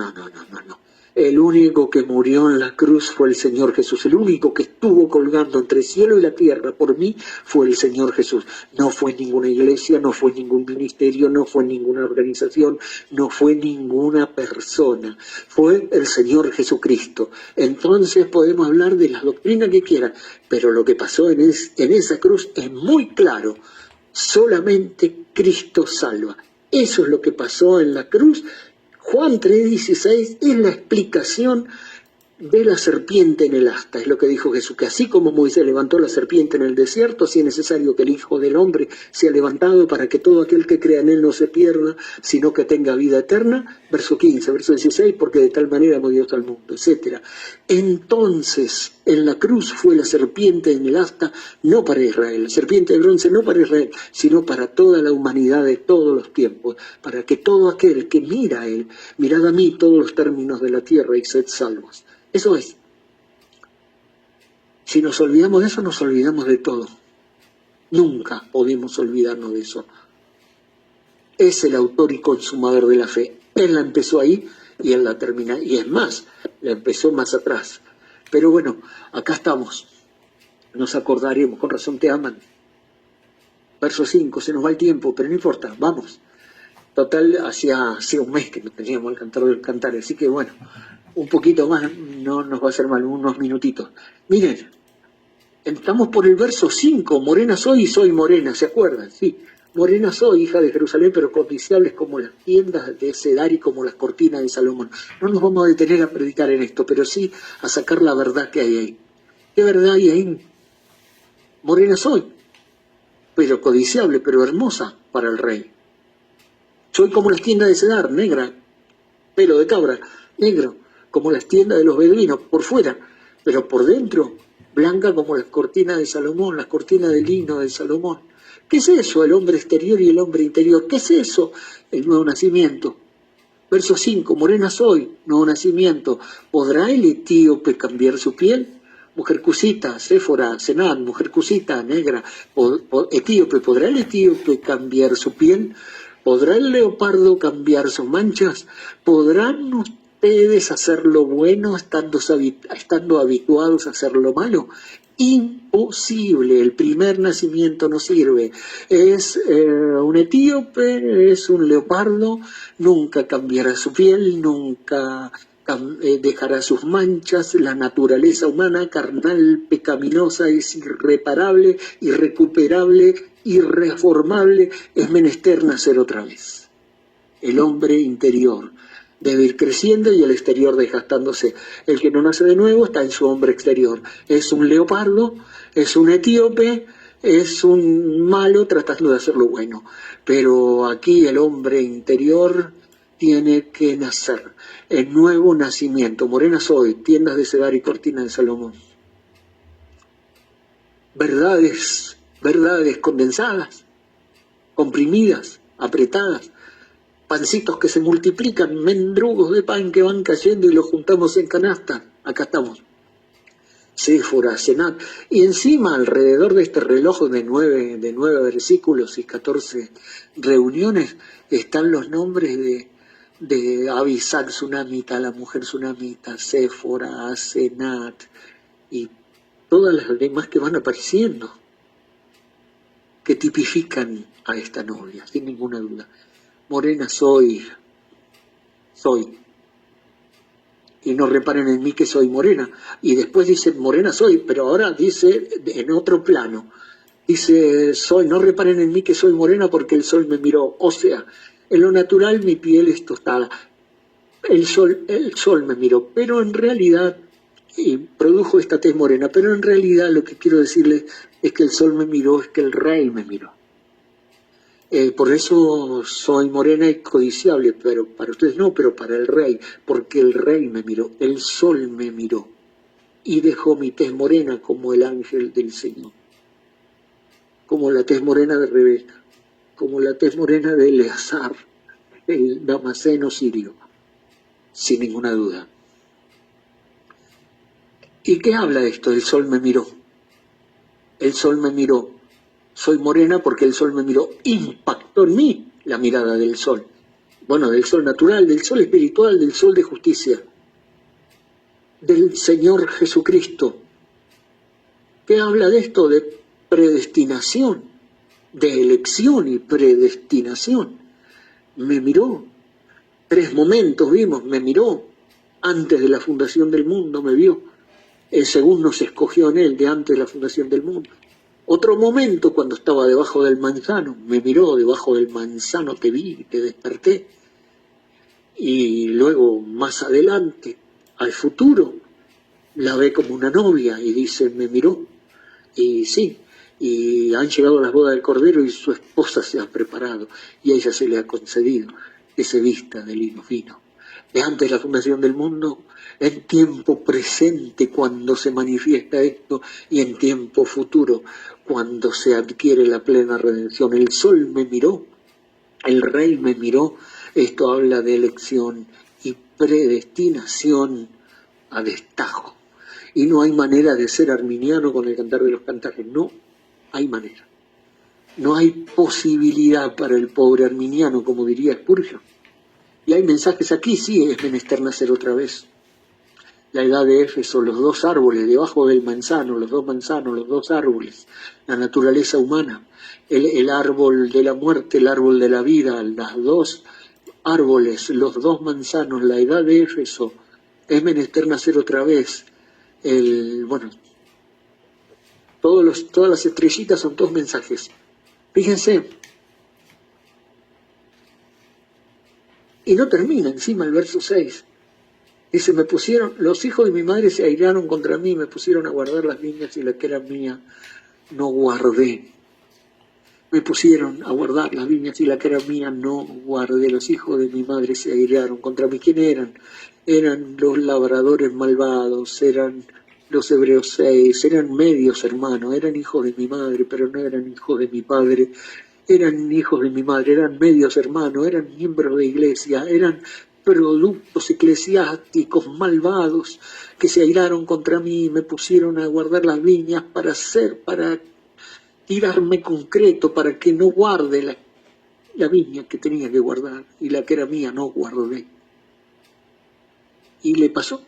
El único que murió en la cruz fue el Señor Jesús. El único que estuvo colgando entre el cielo y la tierra por mí fue el Señor Jesús. No fue ninguna iglesia, no fue ningún ministerio, no fue ninguna organización, no fue ninguna persona. Fue el Señor Jesucristo. Entonces podemos hablar de la doctrina que quieran, pero lo que pasó en esa cruz es muy claro. Solamente Cristo salva. Eso es lo que pasó en la cruz. Juan 3:16 es la explicación de la serpiente en el asta. Es lo que dijo Jesús, que así como Moisés levantó la serpiente en el desierto, así es necesario que el Hijo del Hombre sea levantado para que todo aquel que crea en Él no se pierda, sino que tenga vida eterna. Verso 15, verso 16, porque de tal manera amó Dios al mundo, etc. Entonces, en la cruz fue la serpiente en el asta, no para Israel, la serpiente de bronce no para Israel, sino para toda la humanidad de todos los tiempos, para que todo aquel que mira a Él, mirad a mí todos los términos de la tierra y sed salvos. Eso es. Si nos olvidamos de eso, nos olvidamos de todo. Nunca podemos olvidarnos de eso. Es el autor y consumador de la fe. Él la empezó ahí y Él la termina. Y es más, la empezó más atrás. Pero bueno, acá estamos. Nos acordaremos. Con razón te aman. Verso 5, se nos va el tiempo, pero no importa, vamos. Total, hacía un mes que no teníamos el cantar del cantar, así que bueno, un poquito más, no nos va a hacer mal, unos minutitos. Miren, estamos por el verso 5, morena soy y soy morena, ¿se acuerdan? Sí, morena soy, hija de Jerusalén, pero codiciables como las tiendas de Cedar y como las cortinas de Salomón. No nos vamos a detener a predicar en esto, pero sí a sacar la verdad que hay ahí. ¿Qué verdad hay ahí? Morena soy, pero codiciable, pero hermosa para el rey. Soy como las tiendas de Cedar, negra, pelo de cabra, negro, como las tiendas de los beduinos, por fuera, pero por dentro, blanca como las cortinas de Salomón, las cortinas de lino de Salomón. ¿Qué es eso, el hombre exterior y el hombre interior? ¿Qué es eso, el nuevo nacimiento? Verso 5, morena soy, nuevo nacimiento. ¿Podrá el etíope cambiar su piel? Mujer cusita, Séfora, Senán, mujer cusita, negra, etíope, ¿podrá el etíope cambiar su piel? ¿Podrá el leopardo cambiar sus manchas? ¿Podrán ustedes hacer lo bueno estando habituados a hacer lo malo? Imposible, el primer nacimiento no sirve. Es un etíope, es un leopardo, nunca cambiará su piel, nunca dejará sus manchas. La naturaleza humana, carnal, pecaminosa, es irreparable, irrecuperable, irreformable, es menester nacer otra vez. El hombre interior debe ir creciendo y el exterior desgastándose. El que no nace de nuevo está en su hombre exterior. Es un leopardo, es un etíope, es un malo tratando de hacer lo bueno. Pero aquí el hombre interior tiene que nacer. El nuevo nacimiento. Morena soy, tiendas de cedar y cortina de Salomón. Verdades, verdades condensadas, comprimidas, apretadas. Pancitos que se multiplican, mendrugos de pan que van cayendo y los juntamos en canasta. Acá estamos. Séfora, Senat. Y encima, alrededor de este reloj de nueve versículos y 14 reuniones, están los nombres de Abisag Tsunamita, la mujer Tsunamita, Séfora, Senat y todas las demás que van apareciendo, que tipifican a esta novia, sin ninguna duda. Morena soy. Y no reparen en mí que soy morena. Y después dice, morena soy, pero ahora dice en otro plano. Dice, no reparen en mí que soy morena porque el sol me miró. O sea, en lo natural mi piel es tostada. El sol me miró, pero en realidad, y produjo esta tez morena, pero en realidad lo que quiero decirles es que el sol me miró, es que el rey me miró. Por eso soy morena y codiciable, pero para ustedes no, pero para el rey, porque el rey me miró, el sol me miró y dejó mi tez morena como el ángel del Señor, como la tez morena de Rebeca, como la tez morena de Eleazar, el damaseno sirio, sin ninguna duda. ¿Y qué habla esto? El sol me miró, el sol me miró. Soy morena porque el sol me miró, impactó en mí la mirada del sol. Bueno, del sol natural, del sol espiritual, del sol de justicia, del Señor Jesucristo. ¿Qué habla de esto? De predestinación, de elección y predestinación. Me miró, 3 momentos vimos, me miró, antes de la fundación del mundo me vio, según nos escogió en él de antes de la fundación del mundo. Otro momento, cuando estaba debajo del manzano, me miró, debajo del manzano te vi, te desperté. Y luego, más adelante, al futuro, la ve como una novia y dice, me miró. Y sí, y han llegado las bodas del Cordero y su esposa se ha preparado y a ella se le ha concedido que se vista de lino fino. De antes de la fundación del mundo, en tiempo presente cuando se manifiesta esto y en tiempo futuro cuando se adquiere la plena redención. El sol me miró, el rey me miró. Esto habla de elección y predestinación a destajo. Y no hay manera de ser arminiano con el Cantar de los Cantares, no hay manera. No hay posibilidad para el pobre arminiano, como diría Spurgeon. Y hay mensajes aquí, sí, es menester nacer otra vez. La edad de Éfeso, los 2 árboles, debajo del manzano, los 2 manzanos, los 2 árboles, la naturaleza humana, el árbol de la muerte, el árbol de la vida, los 2 árboles, los 2 manzanos, la edad de Éfeso, es menester nacer otra vez. Todas las estrellitas son 2 mensajes. Fíjense. Y no termina encima el verso 6. Dice, los hijos de mi madre se airaron contra mí, me pusieron a guardar las viñas y la que era mía no guardé. Me pusieron a guardar las viñas y la que era mía no guardé. Los hijos de mi madre se airaron contra mí. ¿Quién eran? Eran los labradores malvados, eran los hebreos 6, eran medios hermanos, eran hijos de mi madre, pero no eran hijos de mi padre. Eran hijos de mi madre, eran medios hermanos, eran miembros de iglesia, eran productos eclesiásticos malvados que se airaron contra mí y me pusieron a guardar las viñas para tirarme concreto, para que no guarde la viña que tenía que guardar y la que era mía no guardé. Y le pasó,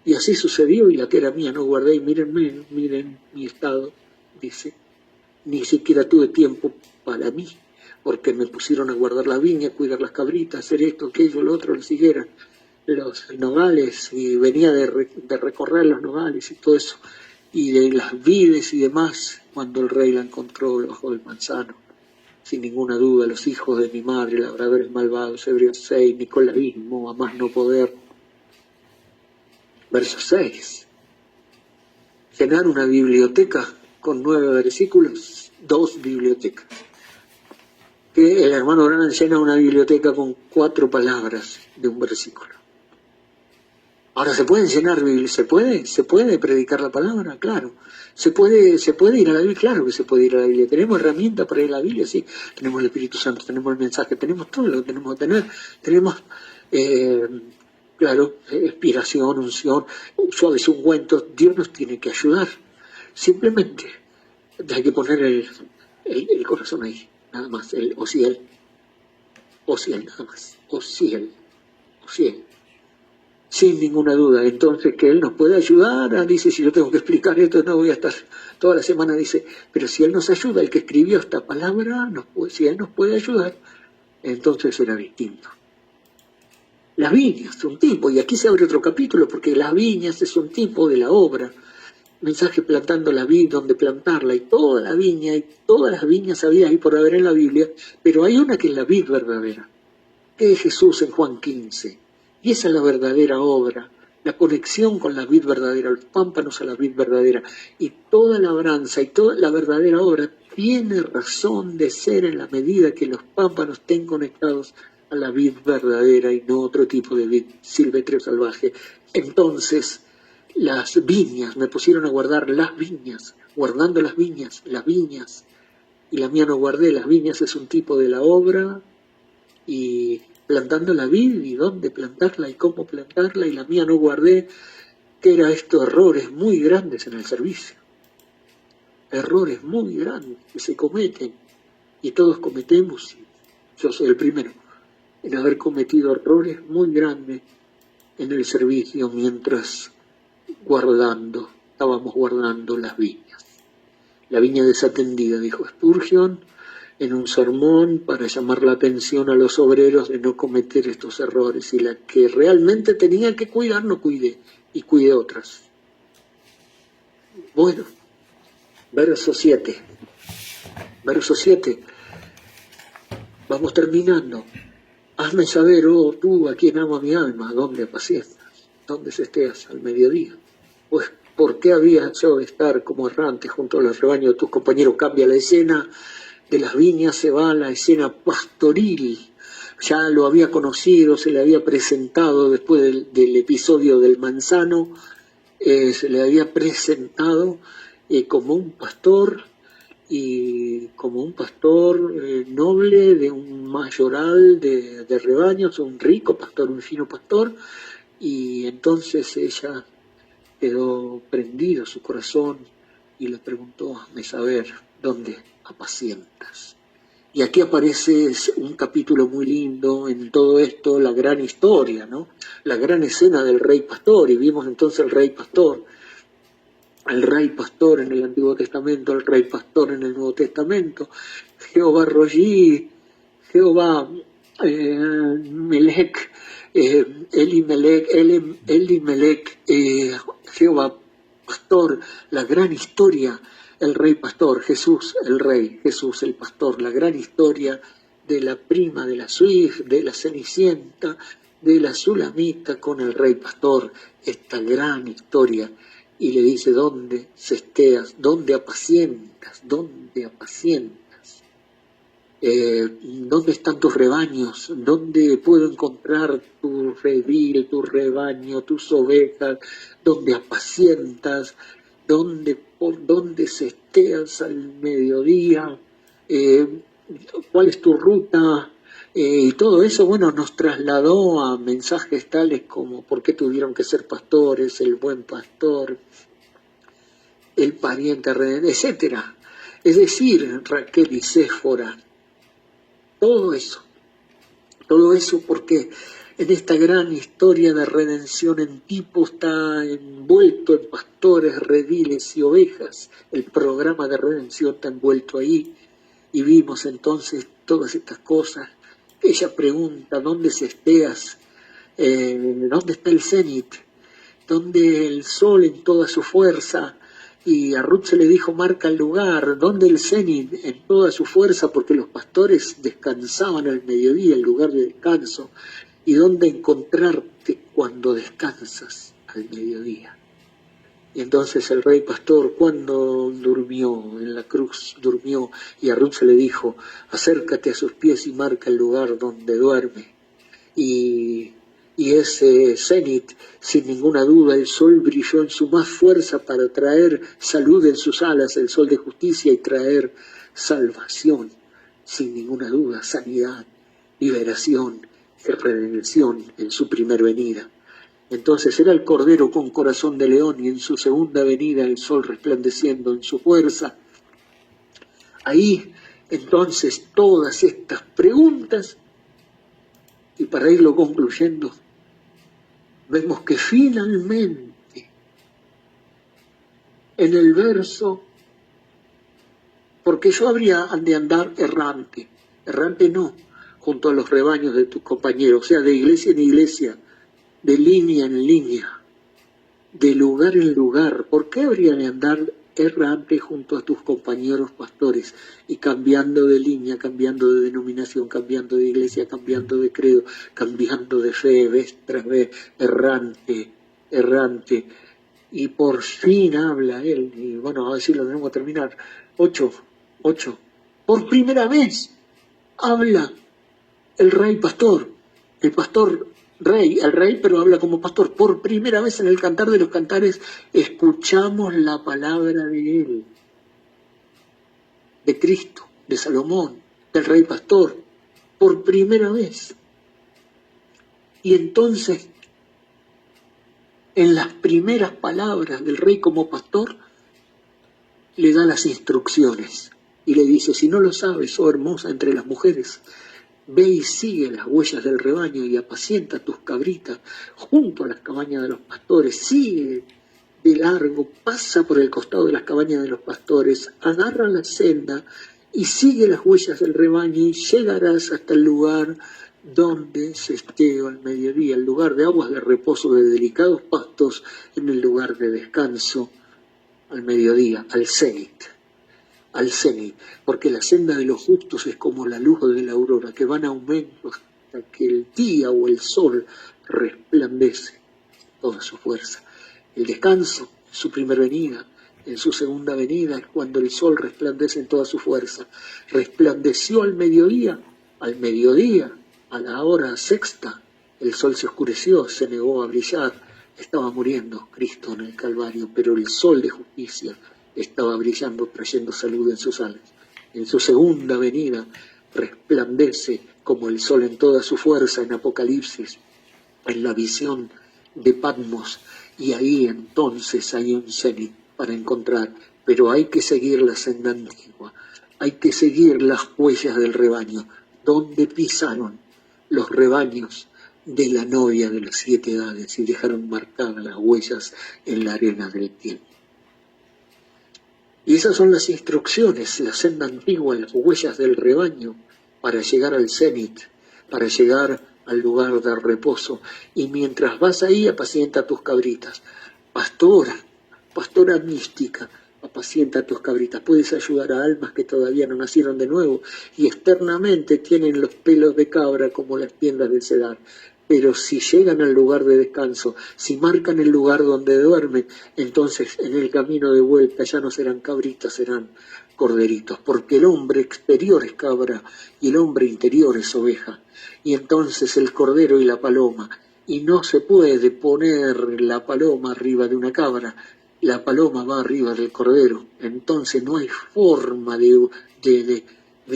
y así sucedió y la que era mía no guardé y miren mi estado, dice, ni siquiera tuve tiempo para mí, porque me pusieron a guardar la viña, cuidar las cabritas, hacer esto, aquello, lo otro, las higueras, los nogales, y venía de recorrer los nogales y todo eso, y de las vides y demás, cuando el rey la encontró debajo del manzano. Sin ninguna duda, los hijos de mi madre, labradores malvados, hebreos 6, nicolaísmo, a más no poder. Verso 6. Llenar una biblioteca con 9 versículos, 2 bibliotecas. que el hermano Branham llena una biblioteca con 4 palabras de un versículo. Ahora, ¿se pueden llenar Biblia? ¿Se puede predicar la palabra? Claro. ¿Se puede ir a la Biblia? Claro que se puede ir a la Biblia. ¿Tenemos herramientas para ir a la Biblia? Sí. Tenemos el Espíritu Santo, tenemos el mensaje, tenemos todo lo que tenemos que tener. Tenemos, claro, inspiración, unción, suaves ungüentos. Dios nos tiene que ayudar. Simplemente hay que poner el corazón ahí, nada más. El Osiel, nada más. Osiel. Sin ninguna duda. Entonces, que Él nos puede ayudar, dice, si yo tengo que explicar esto, no voy a estar toda la semana, dice, pero si Él nos ayuda, el que escribió esta palabra, si Él nos puede ayudar, entonces será distinto. Las viñas, un tipo, y aquí se abre otro capítulo, porque las viñas es un tipo de la obra, mensaje plantando la vid, donde plantarla, y toda la viña, y todas las viñas había ahí por haber en la Biblia, pero hay una que es la vid verdadera, que es Jesús en Juan 15. Y esa es la verdadera obra, la conexión con la vid verdadera, los pámpanos a la vid verdadera. Y toda labranza y toda la verdadera obra tiene razón de ser en la medida que los pámpanos estén conectados a la vid verdadera y no otro tipo de vid silvestre o salvaje. Entonces, las viñas, me pusieron a guardar las viñas, guardando las viñas, y la mía no guardé. Las viñas es un tipo de la obra, y plantando la vid, y dónde plantarla y cómo plantarla, y la mía no guardé, que era estos errores muy grandes en el servicio. Errores muy grandes que se cometen, y todos cometemos, y yo soy el primero, en haber cometido errores muy grandes en el servicio mientras estábamos guardando las viñas. La viña desatendida, dijo Spurgeon, en un sermón para llamar la atención a los obreros de no cometer estos errores, y la que realmente tenía que cuidar no cuide, y cuide otras. Bueno, verso 7, vamos terminando. Hazme saber, oh tú, a quien amo mi alma, dónde apacientas, dónde esteas al mediodía. Pues, ¿por qué había yo de estar como errante junto a los rebaños de tus compañeros? Cambia la escena. De las viñas se va a la escena pastoril. Ya lo había conocido, se le había presentado después del episodio del manzano, se le había presentado como un pastor, y como un pastor noble de un mayoral de rebaños, un rico pastor, un fino pastor, y entonces ella quedó prendido su corazón y le preguntó, hazme saber dónde apacientas. Y aquí aparece un capítulo muy lindo en todo esto, la gran historia, ¿no? La gran escena del rey pastor, y vimos entonces el rey pastor en el Antiguo Testamento, el rey pastor en el Nuevo Testamento, Jehová Rollí, Jehová Melech, Elimelech, Jehová pastor, la gran historia, el rey pastor, Jesús el rey, Jesús el pastor, la gran historia de la prima de la Swift, de la Cenicienta, de la Sulamita con el rey pastor, esta gran historia. Y le dice, ¿dónde cesteas? ¿Dónde apacientas? ¿Dónde apacientas? ¿Dónde están tus rebaños? ¿Dónde puedo encontrar tu redil, tu rebaño, tus ovejas? ¿Dónde apacientas? ¿Por dónde cesteas al mediodía? ¿Cuál es tu ruta? Y todo eso, bueno, nos trasladó a mensajes tales como ¿por qué tuvieron que ser pastores? El buen pastor, el pariente redentor, etcétera. Es decir, Raquel y Séfora, todo eso porque en esta gran historia de redención en tipo está envuelto en pastores, rediles y ovejas. El programa de redención está envuelto ahí, y vimos entonces todas estas cosas. Ella pregunta, ¿dónde cesteas? ¿Dónde está el cenit? ¿Dónde el sol en toda su fuerza? Y a Ruth se le dijo, marca el lugar, ¿dónde el cenit en toda su fuerza? Porque los pastores descansaban al mediodía, el lugar de descanso. ¿Y dónde encontrarte cuando descansas al mediodía? Y entonces el rey pastor, cuando durmió en la cruz, durmió, y a Ruth se le dijo, acércate a sus pies y marca el lugar donde duerme. Y ese cenit, sin ninguna duda, el sol brilló en su más fuerza para traer salud en sus alas, el sol de justicia, y traer salvación, sin ninguna duda, sanidad, liberación y redención en su primer venida. Entonces era el Cordero con corazón de león, y en su segunda venida el sol resplandeciendo en su fuerza. Ahí, entonces, todas estas preguntas, y para irlo concluyendo, vemos que finalmente, en el verso, porque yo habría de andar errante no, junto a los rebaños de tus compañeros, o sea, de iglesia en iglesia, de línea en línea, de lugar en lugar. ¿Por qué habría de andar errante junto a tus compañeros pastores y cambiando de línea, cambiando de denominación, cambiando de iglesia, cambiando de credo, cambiando de fe, vez tras vez, errante? Y por fin habla él, y bueno, a ver si lo tenemos que terminar. 8. Por primera vez habla el rey pastor, el pastor rey, el rey, pero habla como pastor. Por primera vez en el Cantar de los Cantares escuchamos la palabra de él, de Cristo, de Salomón, del rey pastor, por primera vez. Y entonces, en las primeras palabras del rey como pastor, le da las instrucciones y le dice, si no lo sabes, oh hermosa entre las mujeres, ve y sigue las huellas del rebaño y apacienta tus cabritas junto a las cabañas de los pastores. Sigue de largo, pasa por el costado de las cabañas de los pastores, agarra la senda y sigue las huellas del rebaño y llegarás hasta el lugar donde se esté al mediodía, el lugar de aguas de reposo, de delicados pastos, en el lugar de descanso al mediodía, al cenit, porque la senda de los justos es como la luz de la aurora, que va en aumento hasta que el día o el sol resplandece toda su fuerza. El descanso, su primera venida, en su segunda venida es cuando el sol resplandece en toda su fuerza. Resplandeció al mediodía, a la hora sexta, el sol se oscureció, se negó a brillar, estaba muriendo Cristo en el Calvario, pero el sol de justicia estaba brillando, trayendo salud en sus alas. En su segunda venida resplandece como el sol en toda su fuerza en Apocalipsis, en la visión de Patmos, y ahí entonces hay un cenit para encontrar, pero hay que seguir la senda antigua, hay que seguir las huellas del rebaño, donde pisaron los rebaños de la novia de las 7 edades y dejaron marcadas las huellas en la arena del tiempo. Y esas son las instrucciones, la senda antigua, las huellas del rebaño, para llegar al cenit, para llegar al lugar de reposo. Y mientras vas ahí, apacienta tus cabritas. Pastora mística, apacienta tus cabritas. Puedes ayudar a almas que todavía no nacieron de nuevo y externamente tienen los pelos de cabra como las tiendas del Cedar. Pero si llegan al lugar de descanso, si marcan el lugar donde duermen, entonces en el camino de vuelta ya no serán cabritas, serán corderitos, porque el hombre exterior es cabra y el hombre interior es oveja. Y entonces el cordero y la paloma, y no se puede poner la paloma arriba de una cabra, la paloma va arriba del cordero, entonces no hay forma de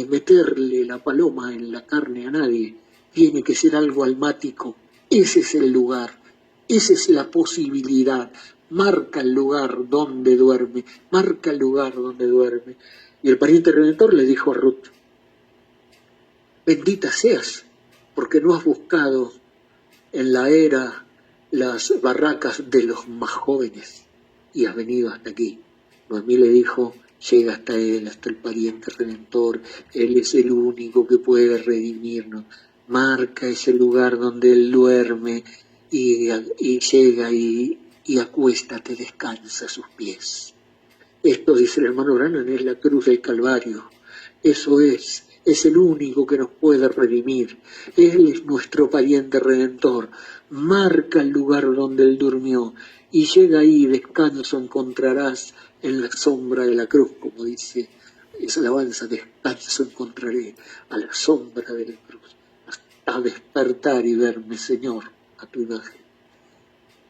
meterle la paloma en la carne a nadie. Tiene que ser algo almático. Ese es el lugar, esa es la posibilidad. Marca el lugar donde duerme, marca el lugar donde duerme. Y el pariente redentor le dijo a Ruth, bendita seas, porque no has buscado en la era las barracas de los más jóvenes y has venido hasta aquí. Noemí le dijo, llega hasta él, hasta el pariente redentor, él es el único que puede redimirnos. Marca ese lugar donde él duerme y llega y acuéstate, descansa a sus pies. Esto, dice el hermano Branham, es la cruz del Calvario. Eso es es el único que nos puede redimir. Él es nuestro pariente redentor. Marca el lugar donde Él durmió y llega ahí, descanso encontrarás en la sombra de la cruz, como dice esa alabanza, descanso encontraré a la sombra de la cruz, hasta despertar y verme, Señor, a tu imagen.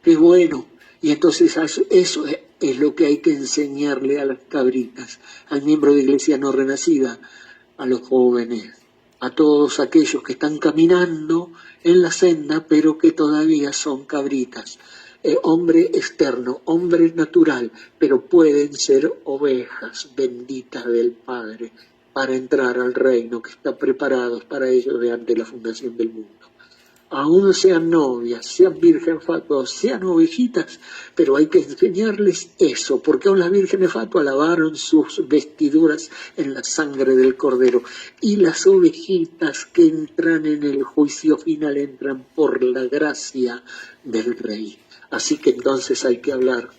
¡Qué bueno! Y entonces eso es lo que hay que enseñarle a las cabritas, al miembro de iglesia no renacida, a los jóvenes, a todos aquellos que están caminando en la senda, pero que todavía son cabritas. Hombre externo, hombre natural, pero pueden ser ovejas benditas del Padre para entrar al reino que está preparado para ellos de antes de la fundación del mundo. Aún sean novias, sean vírgenes fatuas, sean ovejitas, pero hay que enseñarles eso, porque aún las vírgenes fatuas lavaron sus vestiduras en la sangre del Cordero, y las ovejitas que entran en el juicio final entran por la gracia del Rey. Así que entonces hay que hablar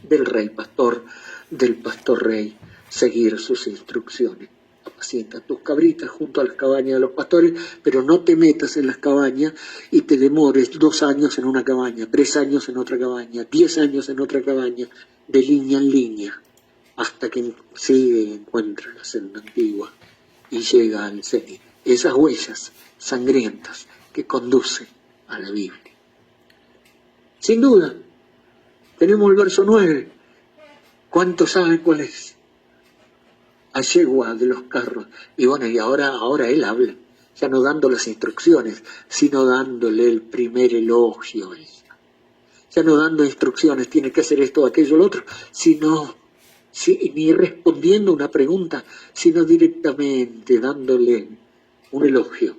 del Rey Pastor, del Pastor Rey, seguir sus instrucciones. Apacienta tus cabritas junto a las cabañas de los pastores, pero no te metas en las cabañas y te demores 2 años en una cabaña, 3 años en otra cabaña, 10 años en otra cabaña, de línea en línea, hasta que se encuentra la senda antigua y llega al cenit. Esas huellas sangrientas que conducen a la Biblia. Sin duda, tenemos el verso 9. ¿Cuántos saben cuál es? A yegua de los carros. Y bueno, y ahora él habla, ya no dando las instrucciones, sino dándole el primer elogio. Ya no dando instrucciones, tiene que hacer esto, aquello, lo otro, sino ni respondiendo una pregunta, sino directamente dándole un elogio.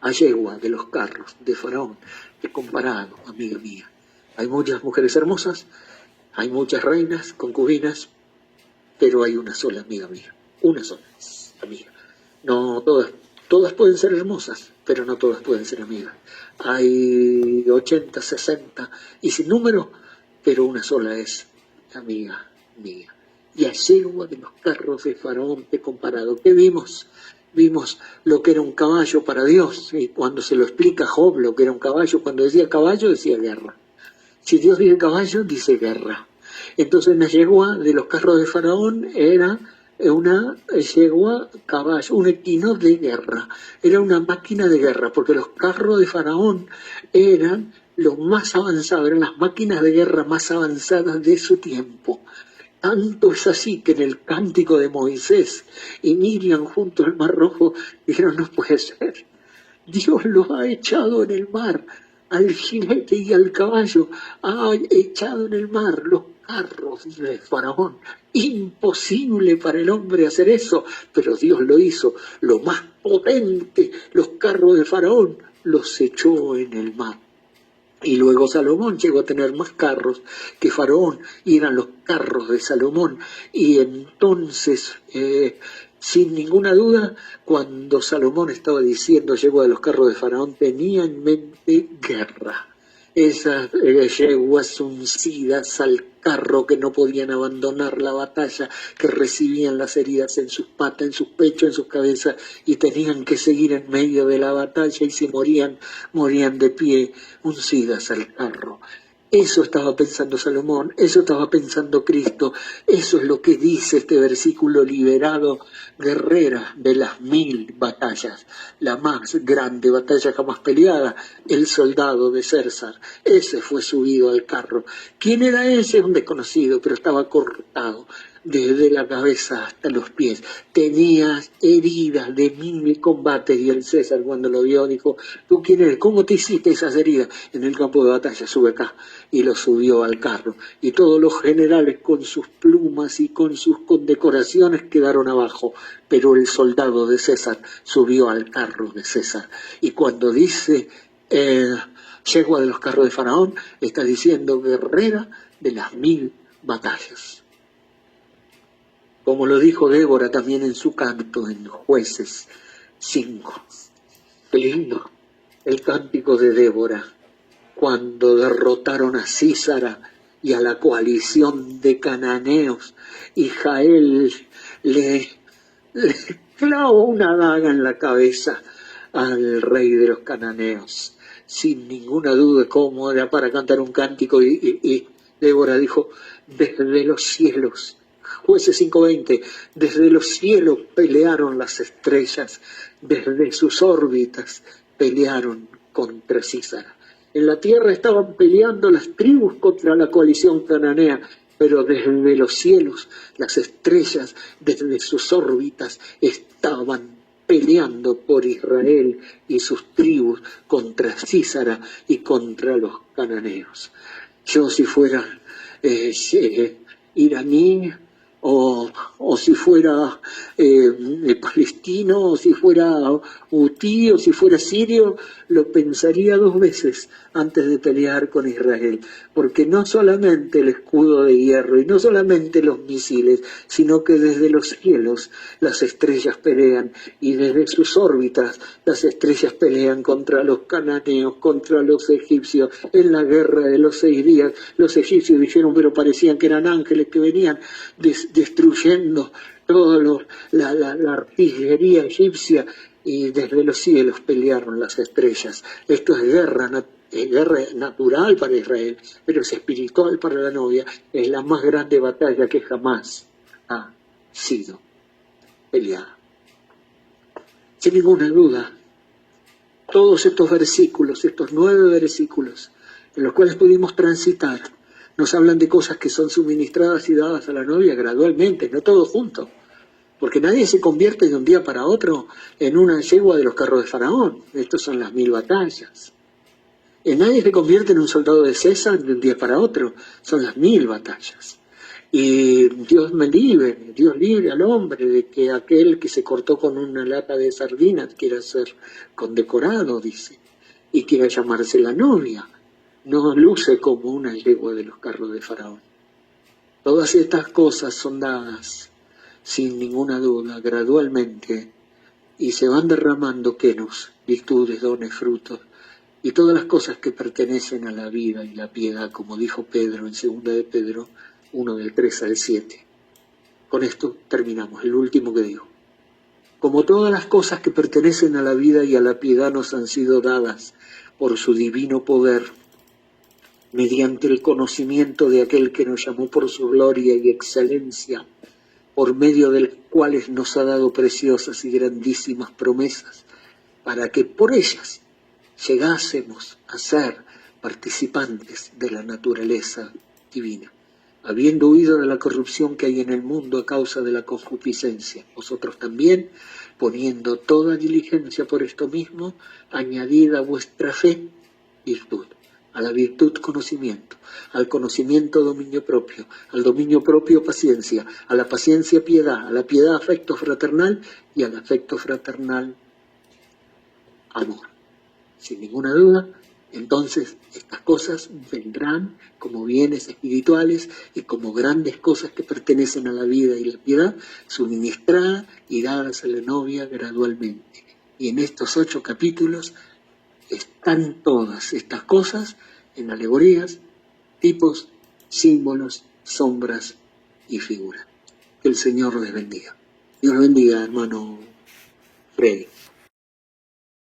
A yegua de los carros de Faraón, he comparado, amiga mía. Hay muchas mujeres hermosas, hay muchas reinas, concubinas, pero hay una sola amiga mía, una sola amiga. No todas pueden ser hermosas, pero no todas pueden ser amigas. Hay 80, 60 y sin número, pero una sola es amiga mía. Y a yegua de los carros de Faraón te he comparado. ¿Qué vimos? Vimos lo que era un caballo para Dios, y cuando se lo explica Job lo que era un caballo, cuando decía caballo decía guerra. Si Dios dice caballo, dice guerra. Entonces la yegua de los carros de Faraón era una yegua caballo, un equino de guerra, era una máquina de guerra, porque los carros de Faraón eran los más avanzados, eran las máquinas de guerra más avanzadas de su tiempo. Tanto es así que en el cántico de Moisés y Miriam junto al Mar Rojo dijeron, no puede ser, Dios los ha echado en el mar, al jinete y al caballo, ha echado en el mar los carros de Faraón. Imposible para el hombre hacer eso, pero Dios lo hizo. Lo más potente, los carros de Faraón, los echó en el mar. Y luego Salomón llegó a tener más carros que Faraón, y eran los carros de Salomón. Y entonces, sin ninguna duda, cuando Salomón estaba diciendo yegua de los carros de Faraón, tenía en mente guerra. Esas yeguas uncidas al carro que no podían abandonar la batalla, que recibían las heridas en sus patas, en sus pechos, en sus cabezas, y tenían que seguir en medio de la batalla, y si morían de pie, uncidas al carro. Eso estaba pensando Salomón, eso estaba pensando Cristo, eso es lo que dice este versículo: liberado, guerrera de las 1000 batallas, la más grande batalla jamás peleada, el soldado de César, ese fue subido al carro. ¿Quién era ese? Un desconocido, pero estaba cortado desde la cabeza hasta los pies, tenía heridas de 1000 combates, y el César cuando lo vio dijo, ¿tú quién eres? ¿Cómo te hiciste esas heridas? En el campo de batalla, sube acá, y lo subió al carro, y todos los generales con sus plumas y con sus condecoraciones quedaron abajo, pero el soldado de César subió al carro de César. Y cuando dice yegua de los carros de Faraón, está diciendo guerrera de las 1000 batallas. Como lo dijo Débora también en su canto en Jueces 5. Qué lindo el cántico de Débora, cuando derrotaron a Sísara y a la coalición de cananeos, y Jael le le clavó una daga en la cabeza al rey de los cananeos, sin ninguna duda, como era para cantar un cántico, y Débora dijo, desde los cielos, Jueces 5:20, desde los cielos pelearon las estrellas, desde sus órbitas pelearon contra Sísara. En la tierra estaban peleando las tribus contra la coalición cananea, pero desde los cielos, las estrellas, desde sus órbitas, estaban peleando por Israel y sus tribus contra Sísara y contra los cananeos. Yo, si fuera iraní, o si fuera palestino, o si fuera hutí, o si fuera sirio, lo pensaría 2 veces antes de pelear con Israel, porque no solamente el escudo de hierro y no solamente los misiles, sino que desde los cielos las estrellas pelean, y desde sus órbitas las estrellas pelean contra los cananeos, contra los egipcios. En la guerra de los 6 días, los egipcios dijeron, pero parecían que eran ángeles que venían destruyendo toda la artillería egipcia, y desde los cielos pelearon las estrellas. Esto es guerra natural para Israel, pero es espiritual para la novia. Es la más grande batalla que jamás ha sido peleada. Sin ninguna duda, todos estos versículos, estos 9 versículos, en los cuales pudimos transitar, nos hablan de cosas que son suministradas y dadas a la novia gradualmente, no todo junto. Porque nadie se convierte de un día para otro en una yegua de los carros de Faraón. Estas son las 1000 batallas. Nadie se convierte en un soldado de César de un día para otro. Son las 1000 batallas. Y Dios libre al hombre de que aquel que se cortó con una lata de sardinas quiera ser condecorado, dice, y quiera llamarse la novia. No luce como una yegua de los carros de Faraón. Todas estas cosas son dadas, sin ninguna duda, gradualmente, y se van derramando quenos, virtudes, dones, frutos, y todas las cosas que pertenecen a la vida y la piedad, como dijo Pedro en 2 de Pedro 1, del 3 al 7. Con esto terminamos, el último que digo. Como todas las cosas que pertenecen a la vida y a la piedad nos han sido dadas por su divino poder, mediante el conocimiento de aquel que nos llamó por su gloria y excelencia, por medio de los cuales nos ha dado preciosas y grandísimas promesas, para que por ellas llegásemos a ser participantes de la naturaleza divina, habiendo huido de la corrupción que hay en el mundo a causa de la concupiscencia. Vosotros también, poniendo toda diligencia por esto mismo, añadid a vuestra fe virtud, a la virtud conocimiento, al conocimiento dominio propio, al dominio propio paciencia, a la paciencia piedad, a la piedad afecto fraternal, y al afecto fraternal amor. Sin ninguna duda, entonces estas cosas vendrán como bienes espirituales y como grandes cosas que pertenecen a la vida y la piedad, suministradas y dadas a la novia gradualmente. Y en estos 8 capítulos están todas estas cosas en alegorías, tipos, símbolos, sombras y figuras. Que el Señor les bendiga. Dios bendiga, hermano Freddy.